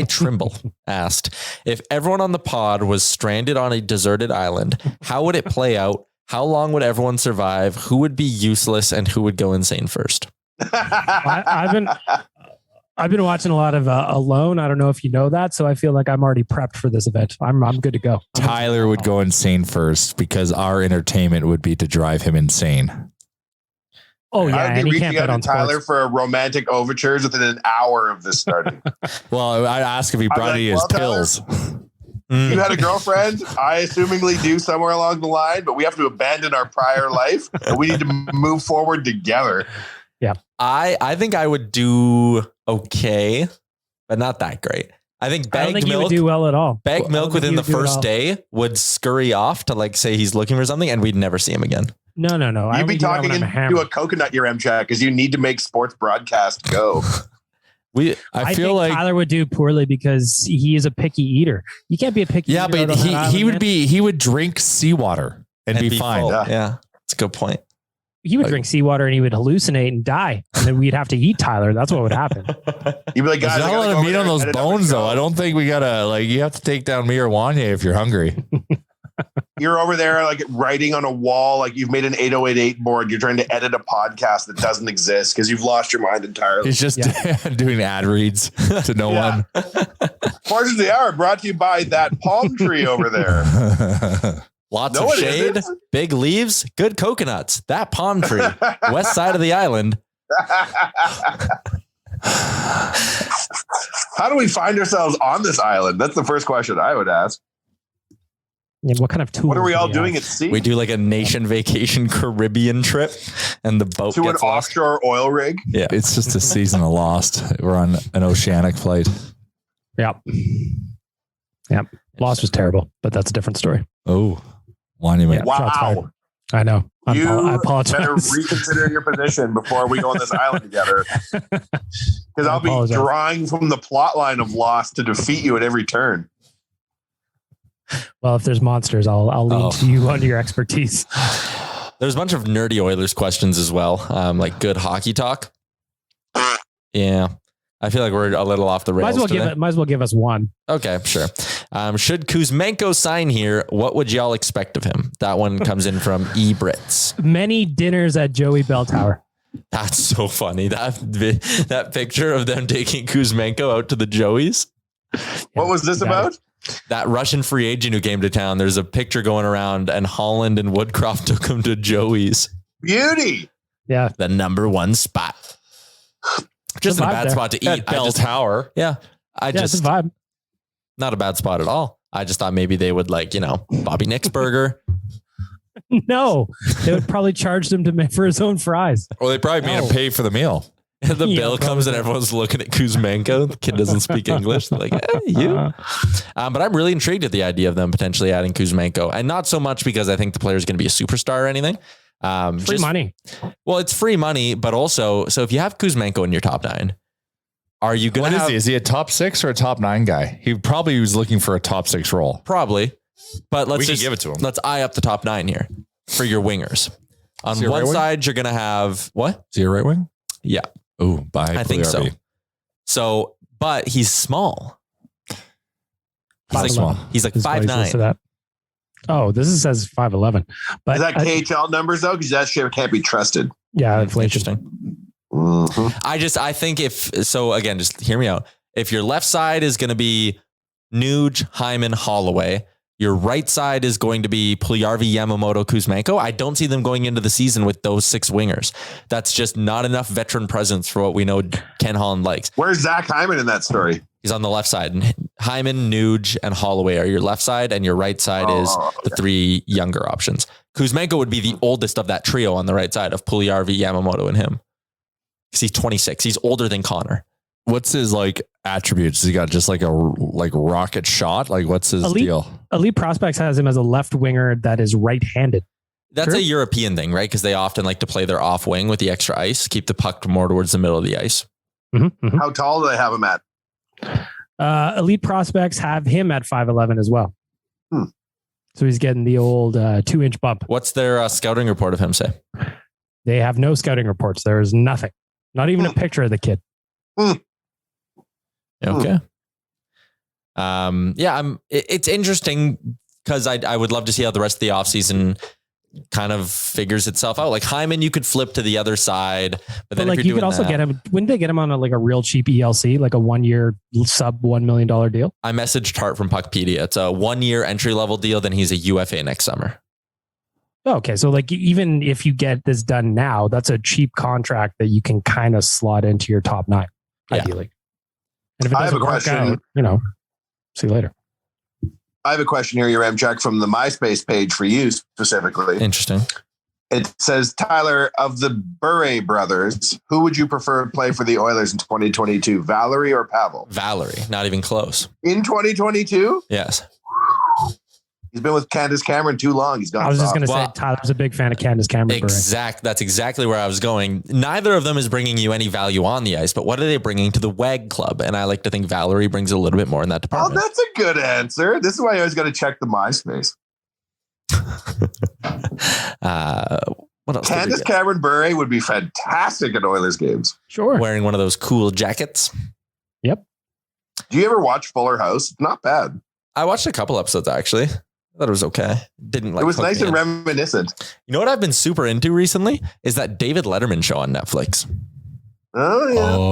Trimble asked, if everyone on the pod was stranded on a deserted island, how would it play out? How long would everyone survive? Who would be useless and who would go insane first? I've been watching a lot of Alone. I don't know if you know that, so I feel like I'm already prepped for this event. I'm good to go. Tyler would go insane first because our entertainment would be to drive him insane. Oh yeah, I would and be he can't reaching bet out on to Tyler sports. for a romantic overtures within an hour of this starting. Well, I asked if he brought any his pills. You had a girlfriend, I assumingly do somewhere along the line, but we have to abandon our prior life and we need to move forward together. Yeah. I think I would do okay, but not that great. I think I don't think bagged you would milk, do well at all. bagged milk within the first day would scurry off to like say he's looking for something and we'd never see him again. No. I You'd be only do that talking when I'm into hammered. a coconut your M-Chat because you need to make sports broadcast go. I feel think like Tyler would do poorly because he is a picky eater. You can't be a picky eater. but on that island, man. he would drink seawater and be fine. full. Yeah, that's a good point. He would drink seawater and he would hallucinate and die, and then we'd have to eat Tyler. That's what would happen. You'd be like, guys, There's not a lot of meat on those bones, though. I don't think we gotta you have to take down me or Wanye if you're hungry. You're over there like writing on a wall, like you've made an 8088 board. You're trying to edit a podcast that doesn't exist because you've lost your mind entirely. He's just doing ad reads to no one. Portions of the Hour brought to you by that palm tree over there. Lots of shade, big leaves, good coconuts. That palm tree, west side of the island. How do we find ourselves on this island? That's the first question I would ask. Yeah, what kind of tools? What are we all doing have? at sea? We do like a nation vacation Caribbean trip, and the boat to an gets lost. offshore oil rig. Yeah, It's just a season of Lost. We're on an oceanic flight. Yep. Lost was terrible, but that's a different story. Oh, monument. Yeah. Shots fired. Wow. I know. I You apologize. better reconsider your position before we go on this island together. Because I'll be apologize. drawing from the plot line of Lost to defeat you at every turn. Well, if there's monsters, I'll lean to you on your expertise. there's a bunch of nerdy Oilers questions as well, like good hockey talk. Yeah, I feel like we're a little off the rails. Might as well give us one. Okay, sure. Should Kuzmenko sign here? What would y'all expect of him? That one comes in from E Brits. Many dinners at Joey Bell Tower. That's so funny. That picture of them taking Kuzmenko out to the Joeys. What was this about? That Russian free agent who came to town. There's a picture going around, and Holland and Woodcroft took him to Joey's. Beauty. Yeah. The number one spot. Just a bad spot to eat. At Bell Tower. Yeah. It's a vibe. Not a bad spot at all. I just thought maybe they would Bobby Nick's burger. No, they would probably charge him for his own fries. Or they probably made him pay for the meal. And the Yeah, bill comes and everyone's looking at Kuzmenko. The kid doesn't speak English. They're like, you. But I'm really intrigued at the idea of them potentially adding Kuzmenko. And not so much because I think the player is going to be a superstar or anything. Free money. Well, it's free money, but also, so if you have Kuzmenko in your top 9, are you going to What is he? Is he a top 6 or a top 9 guy? He probably was looking for a top 6 role. Probably. But let's We can just give it to him. Let's eye up the top 9 here for your wingers. On Is he a one right wing? side, you're going to have what? Is he a right wing? Yeah. Oh, by I think so. RB. So, but he's small. He's Small. He's like This is why he's listed 5'9". at. Oh, this says 5'11". But Is that KHL numbers though? Because that shit can't be trusted. yeah, inflation. Interesting. Mhm. I think again, just hear me out. If your left side is going to be Nuge, Hyman, Holloway, your right side is going to be Puljujarvi, Yamamoto, Kuzmenko. I don't see them going into the season with those 6 wingers. That's just not enough veteran presence for what we know Ken Holland likes. Where's Zach Hyman in that story? He's on the left side. And Hyman, Nuge, and Holloway are your left side, and your right side is the 3 younger options. Kuzmenko would be the oldest of that trio on the right side of Puljujarvi, Yamamoto, and him. Because he's 26. He's older than Connor. What's his attributes? He got just a rocket shot. What's his deal? Elite Prospects has him as a left winger that is right-handed. That's True. a European thing, right? Because they often like to play their off wing with the extra ice, keep the puck more towards the middle of the ice. Mm-hmm, How tall do they have him at? Elite Prospects have him at 5'11" as well. Hmm. So he's getting the old 2-inch bump. What's their scouting report of him say? They have no scouting reports. There is nothing. Not even a picture of the kid. Okay. It's interesting because I would love to see how the rest of the offseason kind of figures itself out. Like Hyman, you could flip to the other side, but then if you could also get him. Wouldn't they get him on a real cheap ELC, like a 1-year sub $1 million deal? I messaged Hart from Puckpedia. It's a 1-year entry level deal. Then he's a UFA next summer. Okay, so even if you get this done now, that's a cheap contract that you can kind of slot into your top 9, ideally. And if it I have doesn't a work question. out, see you later. I have a question here, your M-Check, from the MySpace page for you specifically. Interesting. It says, Tyler, of the Bure brothers, who would you prefer to play for the Oilers in 2022, Valerie or Pavel? Valerie, not even close. In 2022? Yes. He's been with Candace Cameron too long. He's gone. I was just soft. going to say Tyler's a big fan of Candace Cameron. That's exactly where I was going. Neither of them is bringing you any value on the ice, but what are they bringing to the WAG club? And I like to think Valerie brings a little bit more in that Oh, department. that's a good answer. This is why I always got to check the MySpace. What else? Candace Cameron Bure would be fantastic at Oilers games. Sure. Wearing one of those cool jackets. Yep. Do you ever watch Fuller House? Not bad. I watched a couple episodes actually. I thought it was okay. Didn't like It was hook nice me and in. reminiscent. You know what I've been super into recently is that David Letterman show on Netflix. Oh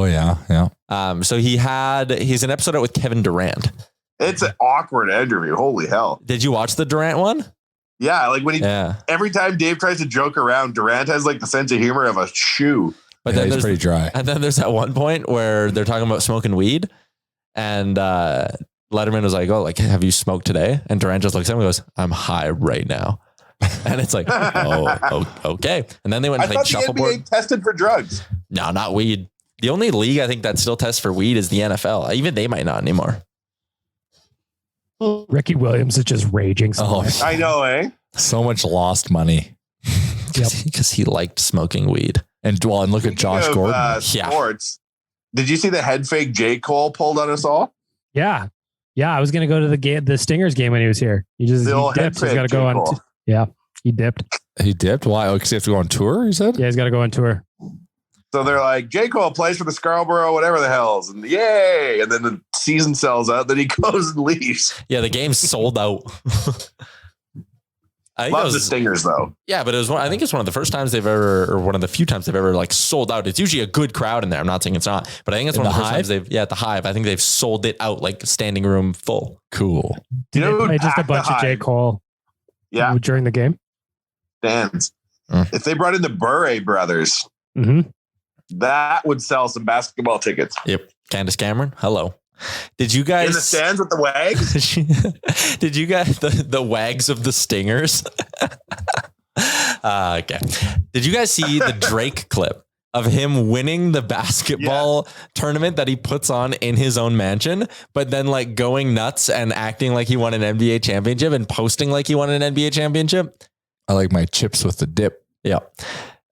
yeah. Oh yeah. So he's an episode out with Kevin Durant. It's an awkward interview. Holy hell. Did you watch the Durant one? Yeah, like when Yeah. every time Dave tries to joke around, Durant has the sense of humor of a shoe. But Yeah, then he's pretty dry. And then there's that one point where they're talking about smoking weed. And Letterman was like, oh, like, have you smoked today? And Durant just looks at him and goes, I'm high right now. And it's like, okay. And then they went and played shuffleboard. The NBA tested for drugs. No, not weed. The only league I think that still tests for weed is the NFL. Even they might not anymore. Ricky Williams is just raging. I know, eh? So much lost money. Because he liked smoking weed. And look at Josh Gordon. Sports. Did you see the head fake J. Cole pulled on us all? Yeah. I was going to go to the Stingers game when he was here. He dipped. He's got to go on. He dipped. He dipped? Why? Oh, because he has to go on tour, he said? Yeah, he's got to go on tour. So they're like, J. Cole plays for the Scarborough, whatever the hell's, and yay! And then the season sells out. Then he goes and leaves. Yeah, the game's sold out. I think Love the Stingers though. Yeah, but I think it's one of the first times they've ever, or one of the few times they've ever like sold out. It's usually a good crowd in there. I'm not saying it's not, but I think it's one of the first times at the Hive. I think they've sold it out like standing room full. Cool. Did they play just a bunch of J. Cole? Yeah, during the game. Dance. If they brought in the Burray brothers, that would sell some basketball tickets. Yep. Candace Cameron. Hello. Did you guys in the stands with the wags? Did you guys the wags of the Stingers? Okay. Did you guys see the Drake clip of him winning the basketball tournament that he puts on in his own mansion, but then like going nuts and acting like he won an NBA championship and posting like he won an NBA championship? I like my chips with the dip. Yeah.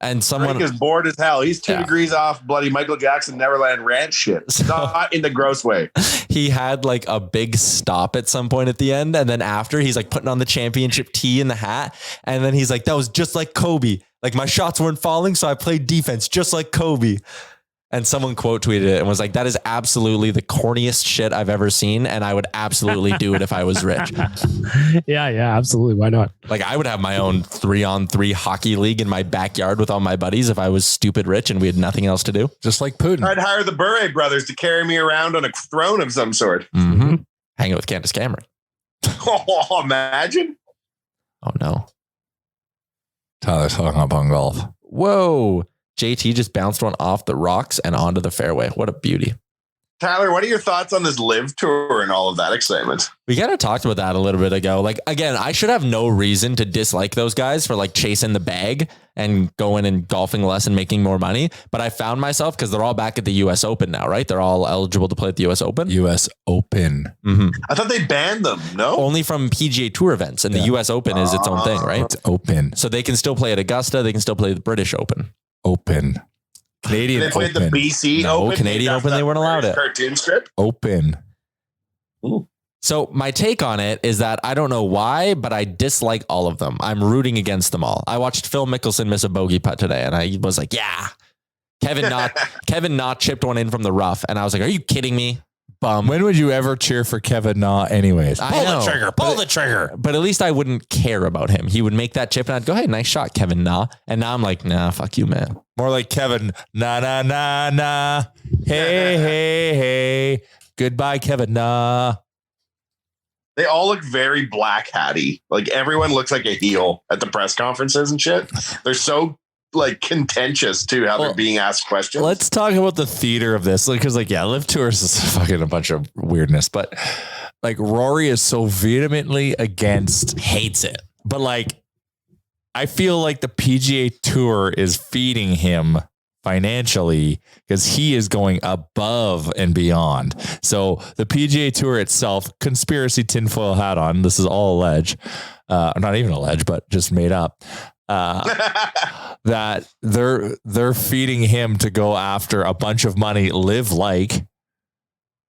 And someone Drake is bored as hell. He's 2 degrees off bloody Michael Jackson Neverland Ranch shit. Not in the gross way. He had like a big stop at some point at the end. And then after he's like putting on the championship tee in the hat. And then he's like, that was just like Kobe. Like my shots weren't falling. So I played defense just like Kobe. And someone quote tweeted it and was like, that is absolutely the corniest shit I've ever seen. And I would absolutely do it if I was rich. Yeah, absolutely. Why not? Like I would have my own 3-on-3 hockey league in my backyard with all my buddies if I was stupid rich and we had nothing else to do. Just like Putin. I'd hire the Burray brothers to carry me around on a throne of some sort. Mm-hmm. Hang out with Candace Cameron. Oh, imagine. Oh, no. Tyler's hung up on golf. Whoa. JT just bounced one off the rocks and onto the fairway. What a beauty. Tyler, what are your thoughts on this live tour and all of that excitement? We kind of talked about that a little bit ago. Like, again, I should have no reason to dislike those guys for like chasing the bag and going and golfing less and making more money. But I found myself, because they're all back at the US Open now, right? They're all eligible to play at the US Open. US Open. Mm-hmm. I thought they banned them. No, only from PGA Tour events, and the US Open is its own thing, right? It's open. So they can still play at Augusta. They can still play the British Open. Open. Canadian they played Open. the BC No, Open. Canadian Open, they weren't allowed it. Cartoon strip. Open. Ooh. So my take on it is that I don't know why, but I dislike all of them. I'm rooting against them all. I watched Phil Mickelson miss a bogey putt today, and I was like, yeah. Kevin Knott chipped one in from the rough, and I was like, are you kidding me? Bum. When would you ever cheer for Kevin Na anyways? Pull the trigger. But at least I wouldn't care about him. He would make that chip and I'd go, hey, nice shot, Kevin Na. And now I'm like, nah, fuck you, man. More like Kevin, na. Hey. Goodbye, Kevin Na. They all look very black hatty. Like everyone looks like a heel at the press conferences and shit. They're so like contentious too, how they're being asked questions. Let's talk about the theater of this, because Live Tours is fucking a bunch of weirdness, but like Rory is so vehemently hates it. But like, I feel like the PGA Tour is feeding him financially because he is going above and beyond. So the PGA Tour itself, conspiracy tinfoil hat on, this is all alleged, not even alleged, but just made up. That they're feeding him to go after a bunch of money, live like,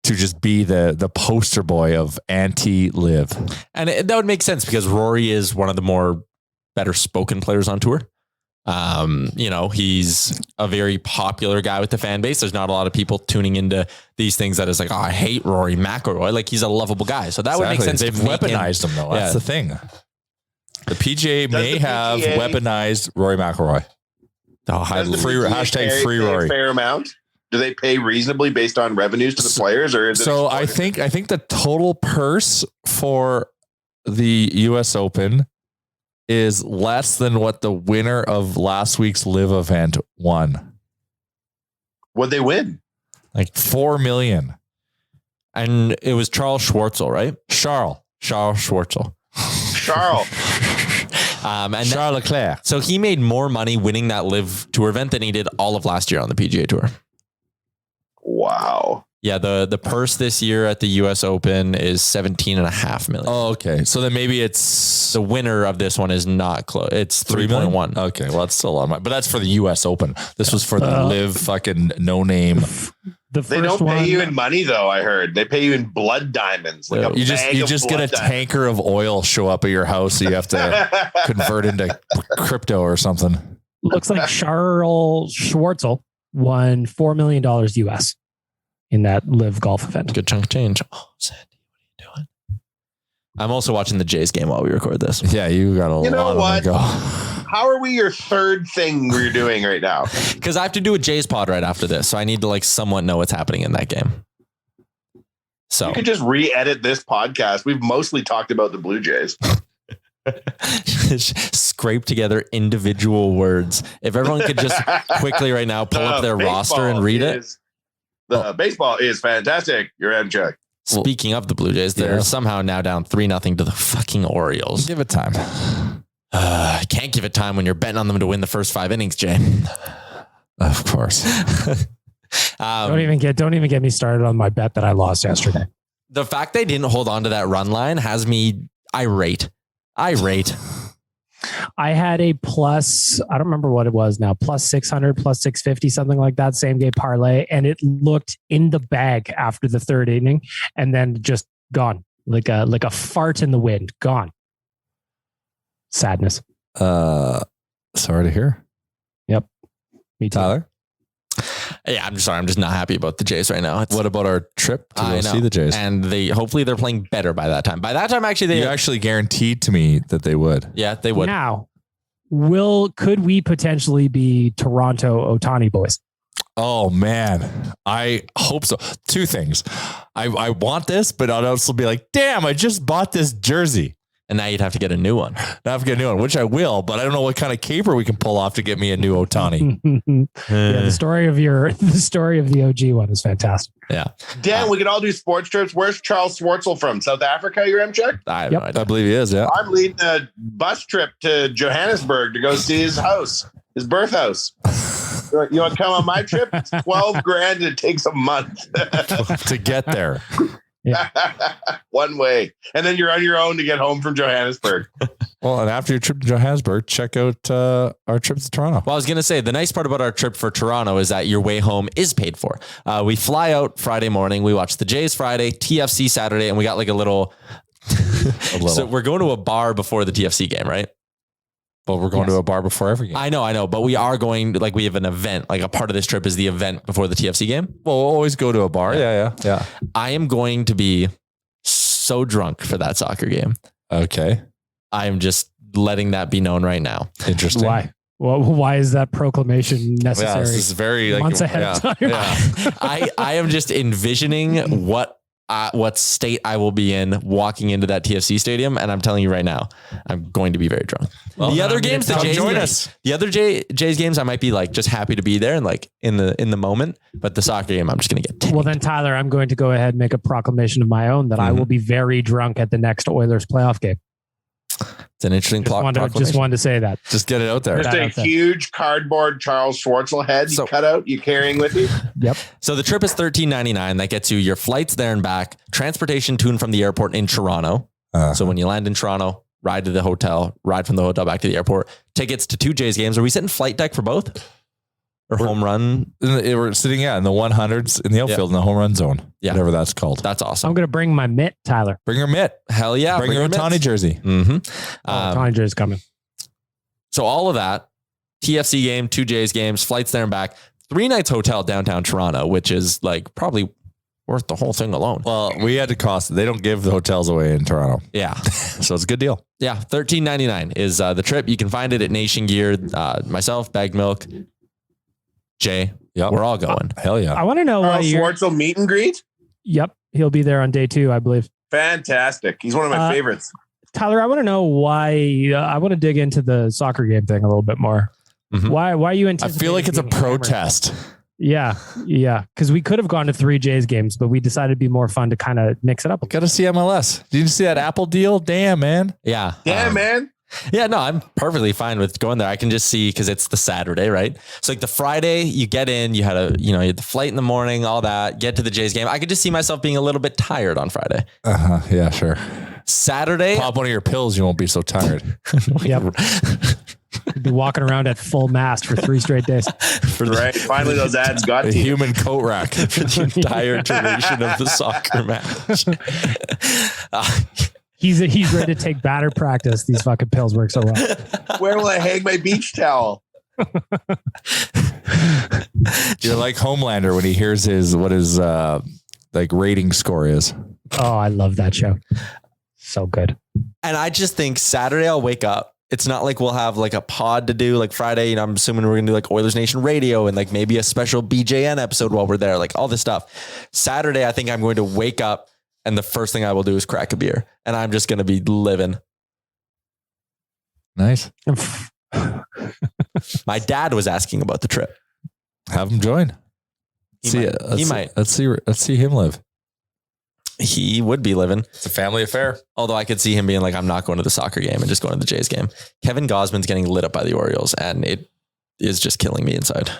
to just be the poster boy of anti-live. And that would make sense because Rory is one of the more better spoken players on tour. He's a very popular guy with the fan base. There's not a lot of people tuning into these things that is like, oh, I hate Rory McIlroy. Like he's a lovable guy. So that would make sense. They've weaponized him though. That's the thing. The PGA may have weaponized Rory McIlroy. Hashtag free Rory. Fair amount. Do they pay reasonably based on revenues to the players, or is it? So I think the total purse for the U.S. Open is less than what the winner of last week's live event won. What'd they win? Like $4 million. And it was Charles Schwartzel, right? Charles Schwartzel. Charles. And Charles Leclerc. so he made more money winning that Live Tour event than he did all of last year on the PGA Tour. Wow. Yeah, the purse this year at the US Open is 17.5 million. Oh, okay. So then maybe it's The winner of this one is not close. It's 3 million? 3.1. Okay, well, that's still a lot of money. But that's for the US Open. This was for the Live fucking no name. The They first don't pay one, you in money, though, I heard. They pay you in blood diamonds. Like a You bag of just get a blood diamonds. tanker of oil show up at your house, so you have to convert into crypto or something. looks like Charles Schwartzel won $4 million US in that Live golf event. Good chunk of change. Oh, Sandy, what are you doing? I'm also watching the Jays game while we record this. Yeah, you got a You know lot what? of them to go. How are we your third thing we're doing right now? Because I have to do a Jays pod right after this. So I need to like somewhat know what's happening in that game. So You could just re-edit this podcast. We've mostly talked about the Blue Jays. scrape together individual words. If everyone could just quickly right now pull up their roster and read it. The baseball is fantastic. Your end check. Speaking of the Blue Jays, they're somehow now down 3-0 to the fucking Orioles. Give it time. I can't give it time when you're betting on them to win the first 5 innings, Jay. Of course. Don't even get me started on my bet that I lost yesterday. The fact they didn't hold on to that run line has me irate. I had a plus, I don't remember what it was now, plus 600, plus 650, something like that, same game parlay. And it looked in the bag after the third inning and then just gone like a fart in the wind, gone. Sadness. Sorry to hear. Yep. Me too. Tyler? Yeah, I'm sorry. I'm just not happy about the Jays right now. What about our trip to go see the Jays? And hopefully they're playing better by that time. By that time, actually, You actually guaranteed to me that they would. Yeah, they would. Now, could we potentially be Toronto Ohtani boys? Oh man, I hope so. Two things. I want this, but I'd also be like, damn, I just bought this jersey. And now you'd have to get a new one. Now I have to get a new one, which I will, but I don't know what kind of caper we can pull off to get me a new Ohtani. Yeah, the story of the OG one is fantastic. Yeah. Dan, we can all do sports trips. Where's Charles Schwartzel from? South Africa, your M check? I have no idea. I believe he is, yeah. I'm leading a bus trip to Johannesburg to go see his house, his birth house. You want to come on my trip? It's $12,000 and it takes a month. To get there. One way. And then you're on your own to get home from Johannesburg. Well, and after your trip to Johannesburg, check out our trip to Toronto. Well, I was going to say, the nice part about our trip for Toronto is that your way home is paid for. We fly out Friday morning. We watch the Jays Friday, TFC Saturday, and we got like a little. So we're going to a bar before the TFC game, right? But we're going to a bar before every game. I know. But we are going, like, we have an event. Like, a part of this trip is the event before the TFC game. Well, we'll always go to a bar. Yeah. I am going to be so drunk for that soccer game. Okay. I am just letting that be known right now. Interesting. Why? Well, why is that proclamation necessary? Yeah, this is very months ahead of time. Yeah. I am just envisioning what state I will be in walking into that TFC stadium, and I'm telling you right now, I'm going to be very drunk. Well, the other games, the Jays join us. The other Jays games, I might be like just happy to be there and like in the moment. But the soccer game, I'm just going to get tanked. Well, then Tyler, I'm going to go ahead and make a proclamation of my own that I will be very drunk at the next Oilers playoff game. It's an interesting proclamation. Just wanted to say that. Just get it out there. Just a huge cardboard Charles Schwartzel head you cut out, you carrying with you? Yep. So the trip is $13.99. That gets you your flights there and back, transportation to and from the airport in Toronto. So when you land in Toronto, ride to the hotel, ride from the hotel back to the airport. Tickets to 2 Jays games. Are we sitting flight deck for both? Or home run? We're sitting, in the 100s in the outfield in the home run zone. Yeah. Whatever that's called. That's awesome. I'm going to bring my mitt, Tyler. Bring your mitt. Hell yeah. Bring your Ohtani jersey. Ohtani jersey coming. So all of that, TFC game, 2 Jays games, flights there and back, 3 nights hotel downtown Toronto, which is like probably worth the whole thing alone. Well, we had to cost. They don't give the hotels away in Toronto. Yeah. So it's a good deal. Yeah. $13.99 is the trip. You can find it at Nation Gear. Myself, Bagged Milk, Jay. Yep. We're all going. Hell yeah. I want to know why Schwartzel meet and greet? Yep. He'll be there on day 2, I believe. Fantastic. He's one of my favorites. Tyler, I want to know why. I want to dig into the soccer game thing a little bit more. Why you I feel like it's a protest. Yeah. Because we could have gone to 3 Jays games, but we decided it'd be more fun to kind of mix it up. Got to see MLS. Did you see that Apple deal? Damn, man. Yeah. Damn, man. Yeah, no, I'm perfectly fine with going there. I can just see because it's the Saturday, right? So like the Friday, you get in, you had you had the flight in the morning, all that, get to the Jays game. I could just see myself being a little bit tired on Friday. Yeah, sure. Saturday. Pop one of your pills. You won't be so tired. Yep. Be walking around at full mast for 3 straight days. Right. Finally, those ads got A to you. human coat rack. For the entire duration of the soccer match. He's ready to take batter practice. These fucking pills work so well. Where will I hang my beach towel? You're like Homelander when he hears what his like rating score is. Oh, I love that show. So good. And I just think Saturday I'll wake up. It's not like we'll have like a pod to do like Friday. I'm assuming we're going to do like Oilers Nation radio and like maybe a special BJN episode while we're there, like all this stuff. Saturday, I think I'm going to wake up and the first thing I will do is crack a beer and I'm just going to be living. Nice. My dad was asking about the trip. Have him join. He might. Let's see him live. He would be living. It's a family affair. Although I could see him being like, I'm not going to the soccer game and just going to the Jays game. Kevin Gosman's getting lit up by the Orioles and it is just killing me inside.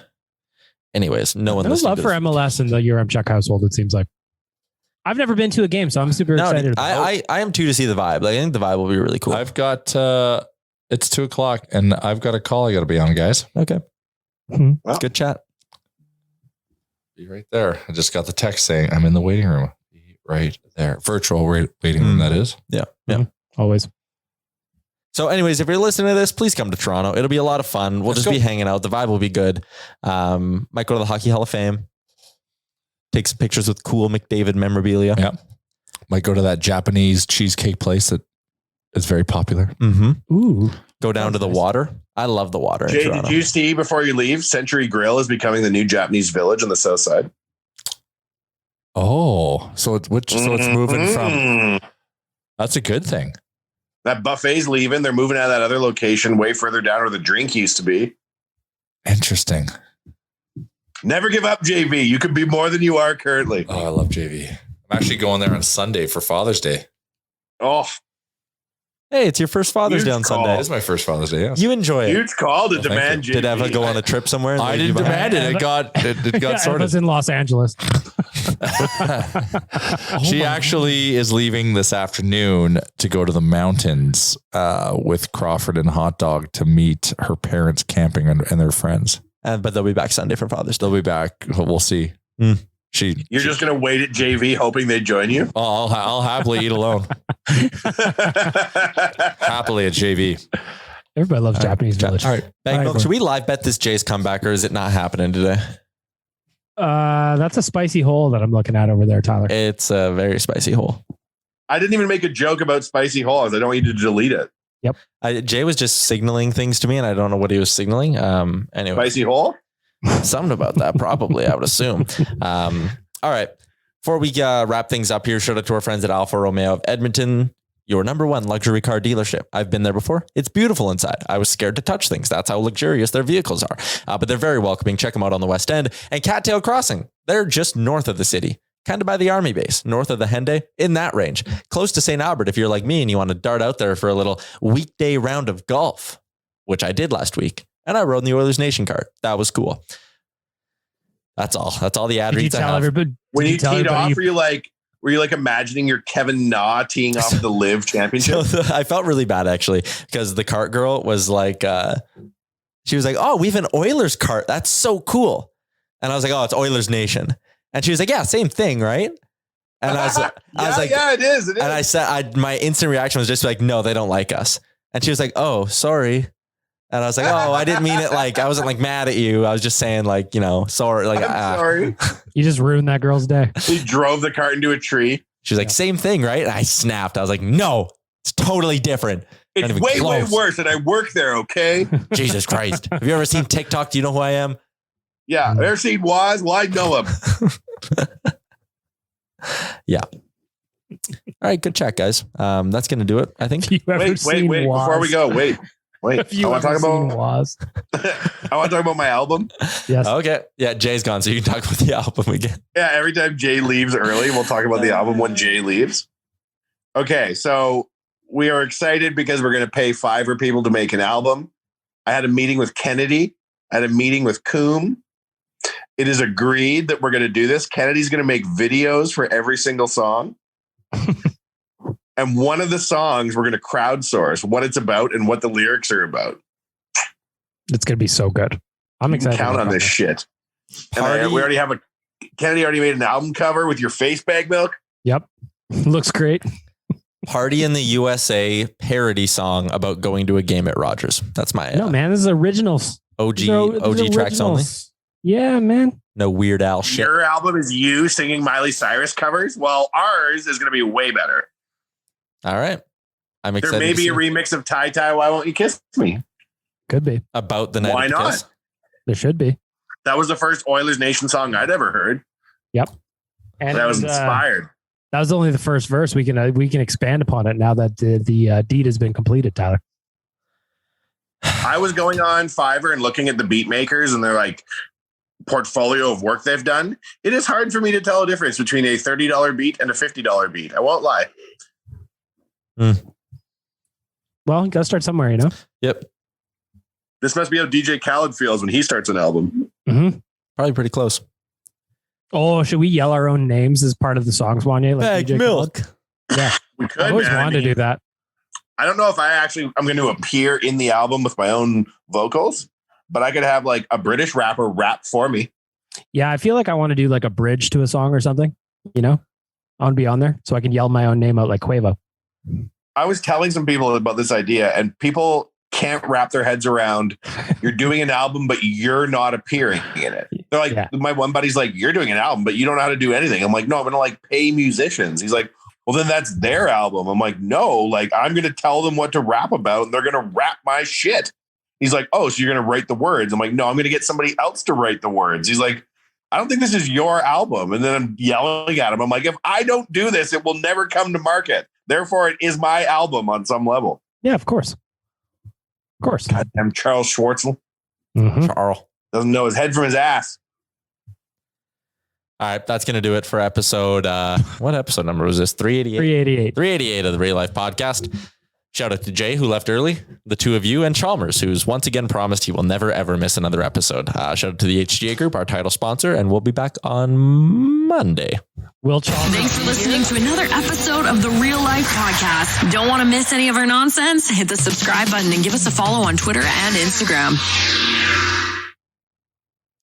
Anyways, no one There's love for this. MLS in the Yaremchuk household, it seems like. I've never been to a game, so I'm super excited. I am too to see the vibe. Like, I think the vibe will be really cool. I've got it's 2:00 and I've got a call I got to be on, guys. Okay. Well, Good chat. Be right there. I just got the text saying I'm in the waiting room. Be right there. Virtual waiting room, that is. Yeah. Always. So anyways, if you're listening to this, please come to Toronto. It'll be a lot of fun. We'll just be hanging out. The vibe will be good. Might go to the Hockey Hall of Fame. Take some pictures with cool McDavid memorabilia. Yeah. Might go to that Japanese cheesecake place that is very popular. Mm-hmm. Ooh. Go down to the water. I love the water. Jay, did you see before you leave, Century Grill is becoming the new Japanese village on the south side? Oh, so it's moving from. That's a good thing. That buffet's leaving. They're moving out of that other location way further down where the drink used to be. Interesting. Never give up, JV. You could be more than you are currently. Oh, I love JV. I'm actually going there on Sunday for Father's Day. Oh, Hey, it's your first Father's Day on call. Sunday. It is my first Father's Day. Yes. You enjoy it. huge call to Well, thank demand JV. you. Did Eva go on a trip somewhere? and I leave you didn't behind? demand it. It got I sorted. was in Los Angeles. She actually is leaving this afternoon to go to the mountains with Crawford and Hot Dog to meet her parents camping and their friends. But they'll be back Sunday for Father's Day. They'll be back. We'll see. You're just going to wait at JV hoping they join you? I'll happily eat alone. Happily at JV. Everybody loves Japanese village. All right. Banknote, should we live bet this Jays comeback or is it not happening today? That's a spicy hole that I'm looking at over there, Tyler. It's a very spicy hole. I didn't even make a joke about spicy holes. I don't want you to delete it. Jay was just signaling things to me and I don't know what he was signaling. Anyway, Spicy hole? something about that probably, I would assume. All right. Before we wrap things up here, shout out to our friends at Alfa Romeo of Edmonton, your #1 luxury car dealership. I've been there before. It's beautiful inside. I was scared to touch things. That's how luxurious their vehicles are. But they're very welcoming. Check them out on the West End. And Cattail Crossing, they're just north of the city, kind of by the Army base, north of the Henday, in that range, close to St. Albert. If you're like me and you want to dart out there for a little weekday round of golf, which I did last week, and I rode in the Oilers Nation cart. That was cool. That's all. That's all the ad Did you reads I tell have. everybody? When did you tell teed everybody off, were you like imagining you're Kevin Na teeing off the Live Championship? So I felt really bad actually because the cart girl was like, she was like, "Oh, we have an Oilers cart. That's so cool." And I was like, "Oh, it's Oilers Nation." And she was like, "Yeah, same thing, right?" And I was like, "Yeah, it is. It is." And I said, my instant reaction was just like, "No, they don't like us." And she was like, "Oh, sorry." And I was like, "Oh, I didn't mean it. Like, I wasn't like mad at you. I was just saying like, sorry. Like, I'm sorry. You just ruined that girl's day. He drove the cart into a tree. She's like, "Same thing, right?" And I snapped. I was like, "No, it's totally different." It's Not even way close. worse, and I work there. Okay. Jesus Christ. Have you ever seen TikTok? Do you know who I am? Yeah. Ever seen Waz? Well, I know him. Yeah. All right. Good chat, guys. That's going to do it, I think. You ever Wait. seen Before we Waz? go, wait. Wait, If you I want to ever talk seen about. Was. I want to talk about my album. Yes. Okay. Yeah, Jay's gone, so you can talk about the album again. Yeah, every time Jay leaves early, we'll talk about the album when Jay leaves. Okay, so we are excited because we're going to pay 5 for people to make an album. I had a meeting with Kennedy. I had a meeting with Coombe. It is agreed that we're going to do this. Kennedy's going to make videos for every single song. And one of the songs we're going to crowdsource what it's about and what the lyrics are about. It's going to be so good. I'm You can excited. count on this shit. And we already have Kennedy already made an album cover with your face bag milk. Yep. Looks great. Party in the USA parody song about going to a game at Rogers. That's my No, man, this is originals. OG These are tracks only. originals. Yeah, man. No Weird Al shit. Your album is you singing Miley Cyrus covers. Well, ours is going to be way better. All right. I'm excited. There may to be see a remix of Tie Tie, Why Won't You Kiss Me? Could be. about the night. Why of the not? kiss. There should be. That was the first Oilers Nation song I'd ever heard. Yep. And That was inspired. that was only the first verse. We can expand upon it now that the deed has been completed, Tyler. I was going on Fiverr and looking at the beat makers and their like portfolio of work they've done. It is hard for me to tell a difference between a $30 beat and a $50 beat. I won't lie. Well, you got to start somewhere, you know? Yep. This must be how DJ Khaled feels when he starts an album. Mm-hmm. Probably pretty close. Oh, should we yell our own names as part of the songs, Wanye? Like Bag DJ milk. Khaled? Yeah. We could. I always man. wanted to do that. I don't know if I'm going to appear in the album with my own vocals, but I could have like a British rapper rap for me. Yeah, I feel like I want to do like a bridge to a song or something, you know? I want to be on there so I can yell my own name out like Quavo. I was telling some people about this idea and people can't wrap their heads around you're doing an album, but you're not appearing in it. They're like, Yeah. My one buddy's like, you're doing an album, but you don't know how to do anything. I'm like, no, I'm going to like pay musicians. He's like, well, then that's their album. I'm like, no, like I'm going to tell them what to rap about and they're going to rap my shit. He's like, oh, so you're going to write the words. I'm like, no, I'm going to get somebody else to write the words. He's like, I don't think this is your album. And then I'm yelling at him. I'm like, if I don't do this, it will never come to market. Therefore, it is my album on some level. Yeah, of course. Of course. Goddamn Charles Schwartzel Mhm. Charles. doesn't know his head from his ass. All right. That's going to do it for episode. What episode number was this? 388. 388. 388 of the Real Life Podcast. Shout out to Jay, who left early, the two of you, and Chalmers, who's once again promised he will never, ever miss another episode. Shout out to the HGA Group, our title sponsor, and we'll be back on Monday. Will Chalmers. Thanks for listening to another episode of the Real Life Podcast. Don't want to miss any of our nonsense? Hit the subscribe button and give us a follow on Twitter and Instagram.